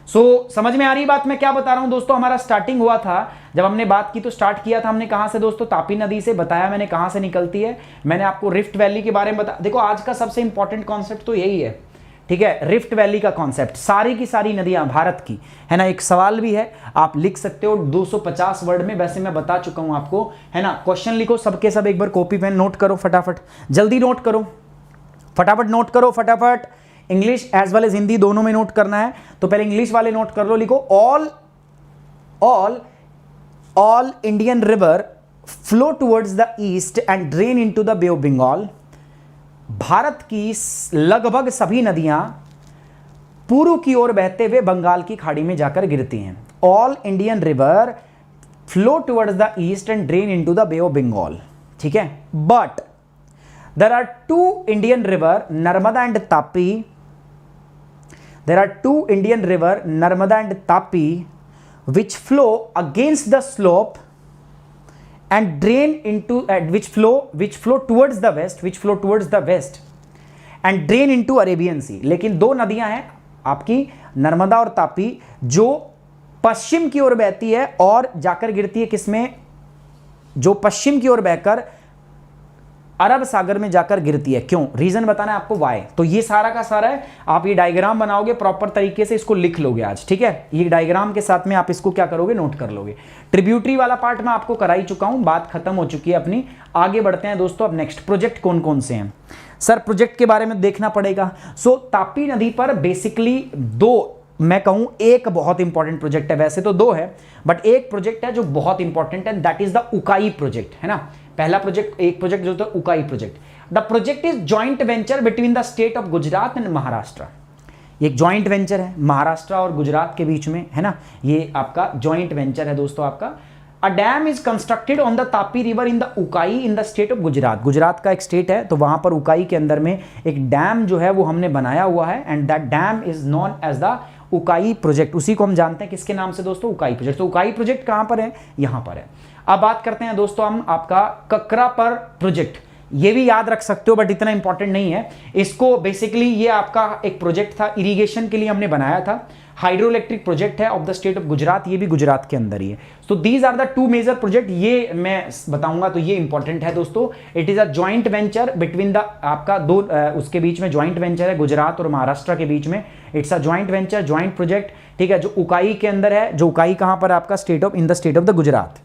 समझ में आ रही बात मैं क्या बता रहा हूं दोस्तों? हमारा स्टार्टिंग हुआ था जब हमने बात की, तो स्टार्ट किया था हमने कहां से दोस्तों? तापी नदी से। बताया मैंने कहां से निकलती है, मैंने आपको रिफ्ट वैली के बारे में बता। देखो आज का सबसे इंपॉर्टेंट कॉन्सेप्ट तो यही है, ठीक है, रिफ्ट वैली का कॉन्सेप्ट। सारी की सारी नदियां भारत की, है ना। एक सवाल भी है, आप लिख सकते हो 250 वर्ड में, वैसे मैं बता चुका हूं आपको, है ना। क्वेश्चन लिखो सबके सब, एक बार कॉपी पेन नोट करो फटाफट, जल्दी नोट करो, फटाफट नोट करो, फटाफट। English as well as Hindi दोनों में नोट करना है। तो पहले इंग्लिश वाले नोट कर लो, लिखो all Indian river flow towards the east and drain into the bay of Bengal. Bharat की लगभग सभी नदियां पूर्व की ओर बहते हुए बंगाल की खाड़ी में जाकर गिरती हैं। All Indian river flow towards the east and drain into the bay of Bengal, ठीक है। But there are two Indian river, Narmada and Tapi. There are two Indian river, Narmada and Tapi, which flow against the slope and drain into which flow towards the west and drain into Arabian Sea. लेकिन दो नदियां हैं आपकी, नर्मदा और तापी, जो पश्चिम की ओर बहती है और जाकर गिरती है किसमें? जो पश्चिम की ओर बहकर अरब सागर में जाकर गिरती है। क्यों, रीजन बताना है आपको, वाई। तो ये सारा का सारा है, आप ये डायग्राम बनाओगे प्रॉपर तरीके से, इसको लिख लोगे आज, ठीक है। ये डायग्राम के साथ में आप इसको क्या करोगे, नोट कर लोगे। ट्रिब्यूटरी वाला पार्ट मैं आपको करा ही चुका हूं, बात खत्म हो चुकी है अपनी। आगे बढ़ते हैं दोस्तों, अब नेक्स्ट प्रोजेक्ट कौन कौन से हैं सर, प्रोजेक्ट के बारे में देखना पड़ेगा। सो तापी नदी पर बेसिकली दो, मैं कहूं एक बहुत इंपॉर्टेंट प्रोजेक्ट है, वैसे तो दो है बट एक प्रोजेक्ट है जो बहुत इंपॉर्टेंट है, that is the Ukai project, है ना। पहला प्रोजेक्ट, एक प्रोजेक्ट जो था Ukai project. The project is joint venture between the state of Gujarat and Maharashtra. एक जॉइंट वेंचर है महाराष्ट्र और गुजरात के बीच में, है ना। ये आपका जॉइंट वेंचर है दोस्तों आपका। A dam is constructed on the Tapi river in the Ukai in the state of Gujarat. Gujarat का एक स्टेट है, तो वहां पर उकाई के अंदर में एक डैम जो है वो हमने बनाया हुआ है, and that dam is known as the Ukai project. उसी को हम जानते हैं किसके नाम से दोस्तों, उकाई प्रोजेक्ट। तो उकाई प्रोजेक्ट कहां पर है, यहां पर है। अब बात करते हैं दोस्तों हम आपका ककरापर प्रोजेक्ट। ये भी याद रख सकते हो बट इतना इंपॉर्टेंट नहीं है। इसको बेसिकली ये आपका एक प्रोजेक्ट था, इरिगेशन के लिए हमने बनाया था। हाइड्रोइलेक्ट्रिक प्रोजेक्ट है of the state of Gujarat, ये भी गुजरात के अंदर ही है। So these are the two major project, ये मैं बताऊंगा तो ये इंपॉर्टेंट है दोस्तों। It is a joint venture between the आपका दो उसके बीच में जॉइंट वेंचर है, गुजरात और महाराष्ट्र के बीच में। It's a joint venture, joint project, ठीक है, जो उकाई के अंदर है। जो उकाई कहां पर आपका, state of, in the state of the Gujarat,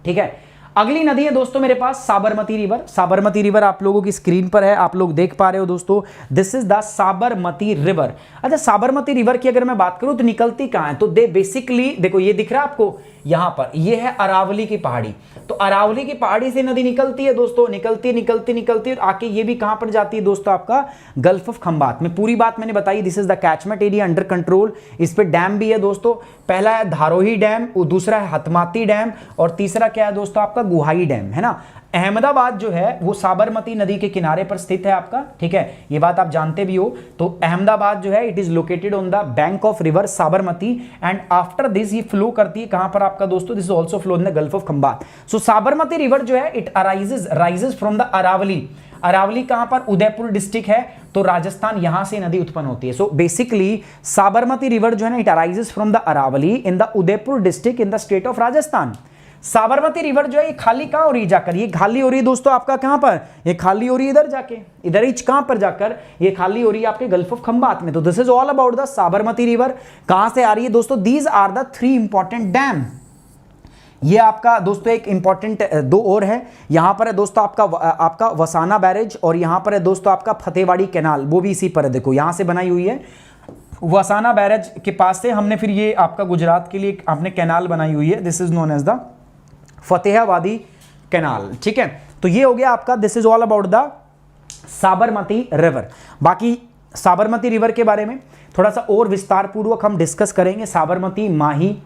ठीक है। अगली नदी है दोस्तों मेरे पास साबरमती रिवर। साबरमती रिवर आप लोगों की स्क्रीन पर है, आप लोग देख पा रहे हो दोस्तों, this is the Sabarmati river. अच्छा, साबरमती रिवर की अगर मैं बात करूं तो निकलती कहां है, तो दे बेसिकली देखो, ये दिख रहा है आपको यहां पर, ये है अरावली की पहाड़ी। तो अरावली की पहाड़ी से नदी निकलती है दोस्तों, निकलती आके ये भी कहां पर जाती है दोस्तों, आपका गल्फ ऑफ खंबात में। पूरी बात मैंने बताई, this is the catchment area under control. इस पे डैम भी है दोस्तों, पहला है धारोही डैम, दूसरा है हथमाती डैम, और तीसरा क्या है दोस्तों आपका गुहाई डैम, है ना। अहमदाबाद जो है वो साबरमती नदी के किनारे पर स्थित है आपका, ठीक है, ये बात आप जानते भी हो। तो अहमदाबाद जो है it is located on the bank of river Sabarmati, and after this ये फ्लो करती है कहां पर आपका दोस्तों, this is also flow in the gulf of Khambhat. So Sabarmati river जो है it rises from the Aravalli. Aravalli कहां पर, उदयपुर डिस्ट्रिक्ट है, तो राजस्थान, यहां से नदी उत्पन्न होती है। सो बेसिकली साबरमती रिवर जो है ना, it arises from the Aravalli in the Udaipur district in the state of Rajasthan. Sabarmati river जो है ये खाली कहां हो रही है जाकर, ये खाली हो रही है दोस्तों आपका कहां पर, ये खाली हो रही है इधर जाके, इधर ही कहां पर जाकर ये खाली हो रही है आपके गल्फ ऑफ खंबात में। तो this is all about the Sabarmati river. कहां से आ रही है दोस्तों, these are the three important dam. ये आपका दोस्तों एक इंपॉर्टेंट दो और है, यहां पर है दोस्तों आपका वसाना बैरेज, और यहां पर है दोस्तों आपका फतेहवाड़ी कैनाल, वो भी इसी पर है, देखो यहां से बनाई हुई है। वसाना बैरेज के पास से हमने फिर ये आपका गुजरात के लिए आपने कैनाल बनाई हुई है, this is known as the Fatehwadi canal, ठीक है। तो ये हो गया आपका, this is all about the Sabarmati river. बाकी साबरमती रिवर के बारे में थोड़ा सा और विस्तार पूर्वक हम डिस्कस करेंगे। साबरमती, माही,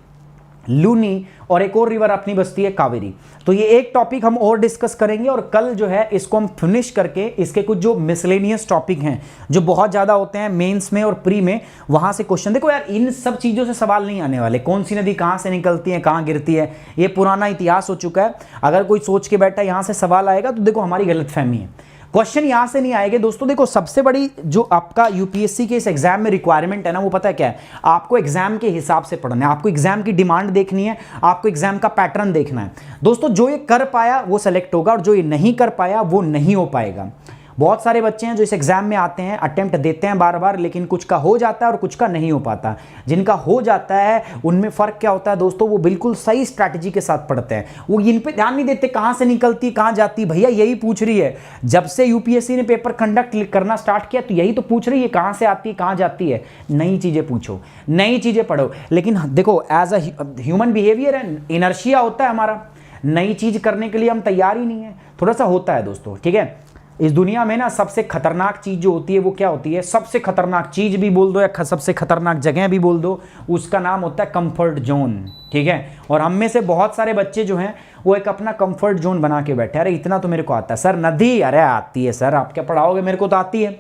लूनी और एक और रिवर अपनी बसती है कावेरी। तो ये एक टॉपिक हम और डिस्कस करेंगे, और कल जो है इसको हम फिनिश करके इसके कुछ जो मिसलेनियस टॉपिक हैं जो बहुत ज़्यादा होते हैं मेंस में और प्री में, वहाँ से क्वेश्चन। देखो यार, इन सब चीज़ों से सवाल नहीं आने वाले, कौन सी नदी कहाँ से निकलती है, कहाँ गिरती है, ये पुराना इतिहास हो चुका है। अगर कोई सोच के बैठा यहाँ से सवाल आएगा तो देखो हमारी गलतफहमी है, क्वेश्चन यहां से नहीं आएंगे दोस्तों। देखो सबसे बड़ी जो आपका यूपीएससी के इस एग्जाम में रिक्वायरमेंट है ना, वो पता है क्या है, आपको एग्जाम के हिसाब से पढ़ना है, आपको एग्जाम की डिमांड देखनी है, आपको एग्जाम का पैटर्न देखना है दोस्तों। जो ये कर पाया वो सेलेक्ट होगा, और जो ये नहीं कर पाया वो नहीं हो पाएगा। बहुत सारे बच्चे हैं जो इस एग्जाम में आते हैं, अटेम्प्ट देते हैं बार बार, लेकिन कुछ का हो जाता है और कुछ का नहीं हो पाता। जिनका हो जाता है उनमें फ़र्क क्या होता है दोस्तों, वो बिल्कुल सही स्ट्रैटेजी के साथ पढ़ते हैं, वो इन पे ध्यान नहीं देते कहाँ से निकलती कहाँ जाती। भैया यही पूछ रही है, जब से यूपीएससी ने पेपर कंडक्ट करना स्टार्ट किया तो यही तो पूछ रही है, कहाँ से आती है कहाँ जाती है। नई चीज़ें पूछो, नई चीज़ें पढ़ो। लेकिन देखो एज अ ह्यूमन बिहेवियर है, इनर्शिया होता है हमारा, नई चीज़ करने के लिए हम तैयार ही नहीं है, थोड़ा सा होता है दोस्तों, ठीक है। इस दुनिया में ना सबसे खतरनाक चीज़ जो होती है वो क्या होती है, सबसे खतरनाक चीज़ भी बोल दो या सबसे खतरनाक जगह भी बोल दो, उसका नाम होता है कंफर्ट जोन, ठीक है। और हम में से बहुत सारे बच्चे जो हैं वो एक अपना कंफर्ट जोन बना के बैठे, अरे इतना तो मेरे को आता है सर, नदी अरे आती है सर, आप क्या पढ़ाओगे, मेरे को तो आती है,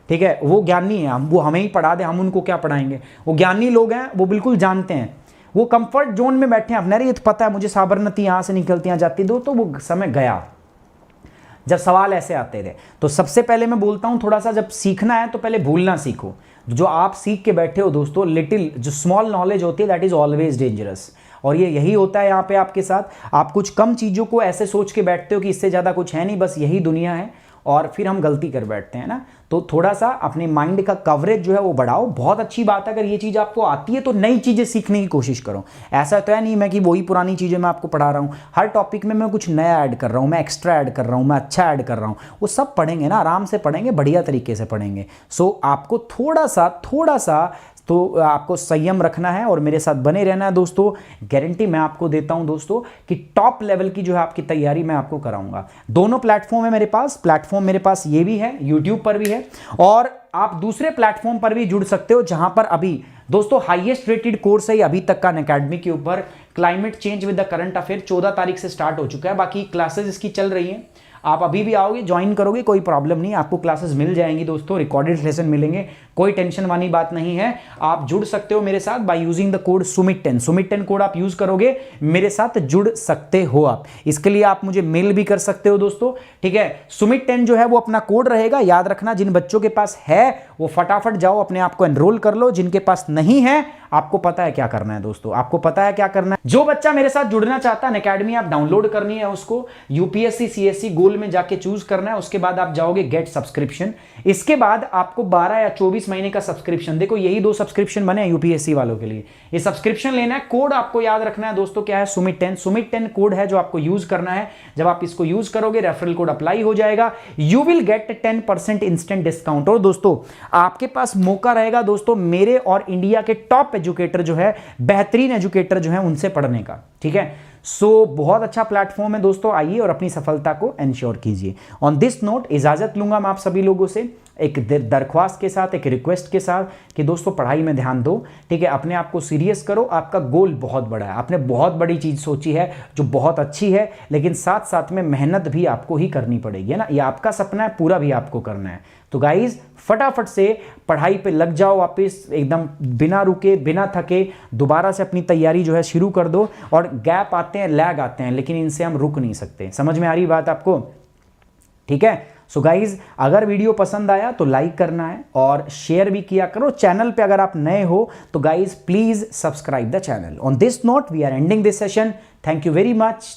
ठीक है। वो ज्ञानी है, हम वो हमें ही पढ़ा दे, हम उनको क्या पढ़ाएंगे। वो ज्ञानी लोग हैं, वो बिल्कुल जानते हैं, वो कंफर्ट जोन में बैठे हैं अपने, अरे ये तो पता है मुझे साबरमती यहाँ से निकलती यहाँ जाती, दो तो वो समय गया जब सवाल ऐसे आते थे। तो सबसे पहले मैं बोलता हूं थोड़ा सा, जब सीखना है तो पहले भूलना सीखो। जो आप सीख के बैठे हो दोस्तों, लिटिल जो स्मॉल नॉलेज होती है दैट इज ऑलवेज डेंजरस। और ये यही होता है यहाँ पे आपके साथ। आप कुछ कम चीज़ों को ऐसे सोच के बैठते हो कि इससे ज़्यादा कुछ है नहीं, बस यही दुनिया है, और फिर हम गलती कर बैठते हैं ना। तो थोड़ा सा अपने माइंड का कवरेज जो है वो बढ़ाओ। बहुत अच्छी बात है, अगर ये चीज़ आपको आती है तो नई चीज़ें सीखने की कोशिश करो। ऐसा तो है नहीं मैं कि वही पुरानी चीज़ें मैं आपको पढ़ा रहा हूँ, हर टॉपिक में मैं कुछ नया ऐड कर रहा हूँ, मैं एक्स्ट्रा ऐड कर रहा हूँ, मैं अच्छा ऐड कर रहा हूँ। वो सब पढ़ेंगे ना, आराम से पढ़ेंगे, बढ़िया तरीके से पढ़ेंगे। सो आपको थोड़ा सा तो आपको संयम रखना है और मेरे साथ बने रहना है दोस्तों। गारंटी मैं आपको देता हूं दोस्तों कि टॉप लेवल की जो है आपकी तैयारी मैं आपको कराऊंगा। दोनों प्लेटफॉर्म है मेरे पास, प्लेटफॉर्म मेरे पास ये भी है, यूट्यूब पर भी है, और आप दूसरे प्लेटफॉर्म पर भी जुड़ सकते हो जहां पर अभी दोस्तों हाईएस्ट रेटेड कोर्स है ये अभी तक का अनअकैडमी के ऊपर, climate change with the current affair. 14 तारीख से स्टार्ट हो चुका है, बाकी क्लासेस इसकी चल रही हैं। आप अभी भी आओगे, ज्वाइन करोगे, कोई प्रॉब्लम नहीं, आपको क्लासेस मिल जाएंगी दोस्तों, रिकॉर्डेड लेसन मिलेंगे, कोई टेंशन वाली बात नहीं है। आप जुड़ सकते हो मेरे साथ बाय यूजिंग द कोड सुमित10। सुमित10 कोड आप यूज करोगे, मेरे साथ जुड़ सकते हो आप। इसके लिए आप मुझे मेल भी कर सकते हो दोस्तों, ठीक है। सुमित10 जो है वो अपना कोड रहेगा, याद रखना। जिन बच्चों के पास है वो फटाफट जाओ अपने आप को एनरोल कर लो, जिनके पास नहीं है आपको पता है क्या करना है दोस्तों, आपको पता है क्या करना है। जो बच्चा मेरे साथ जुड़ना चाहता है, अनअकैडमी आप डाउनलोड करनी है उसको, यूपीएससी सीएससी गोल में जाके चूज करना है, उसके बाद आप जाओगे गेट सब्सक्रिप्शन। इसके बाद आपको 12 या 24 महीने का सब्सक्रिप्शन, देखो यही 2 सब्सक्रिप्शन बने यूपीएससी वालों के लिए, ये सब्सक्रिप्शन लेना है। कोड आपको याद रखना है दोस्तों, क्या है, सुमित10। सुमित10 कोड है जो आपको यूज करना है। जब आप इसको यूज करोगे रेफरल कोड अप्लाई हो जाएगा, you will get 10% instant discount. और दोस्तों आपके पास मौका रहेगा दोस्तों मेरे और इंडिया के टॉप एजुकेटर जो है, बेहतरीन एजुकेटर जो है, उनसे पढ़ने का, ठीक है। सो बहुत अच्छा प्लेटफॉर्म है दोस्तों, आइए और अपनी सफलता को एंश्योर कीजिए। ऑन दिस नोट इजाजत लूंगा मैं आप सभी लोगों से, एक दरख्वास्त के साथ, एक रिक्वेस्ट के साथ कि दोस्तों पढ़ाई में ध्यान दो, ठीक है। अपने आप को सीरियस करो, आपका गोल बहुत बड़ा है, आपने बहुत बड़ी चीज सोची है जो बहुत अच्छी है, लेकिन साथ साथ में मेहनत भी आपको ही करनी पड़ेगी, है ना। ये आपका सपना है, पूरा भी आपको करना है। तो गाइज फटाफट से पढ़ाई पे लग जाओ, वापस एकदम बिना रुके बिना थके दोबारा से अपनी तैयारी जो है शुरू कर दो। और गैप आते हैं, लैग आते हैं, लेकिन इनसे हम रुक नहीं सकते। समझ में आ रही बात आपको, ठीक है। सो गाइज अगर वीडियो पसंद आया तो लाइक करना है और शेयर भी किया करो। चैनल पे अगर आप नए हो तो guys please subscribe the channel. On this note we are ending this session. Thank you very much.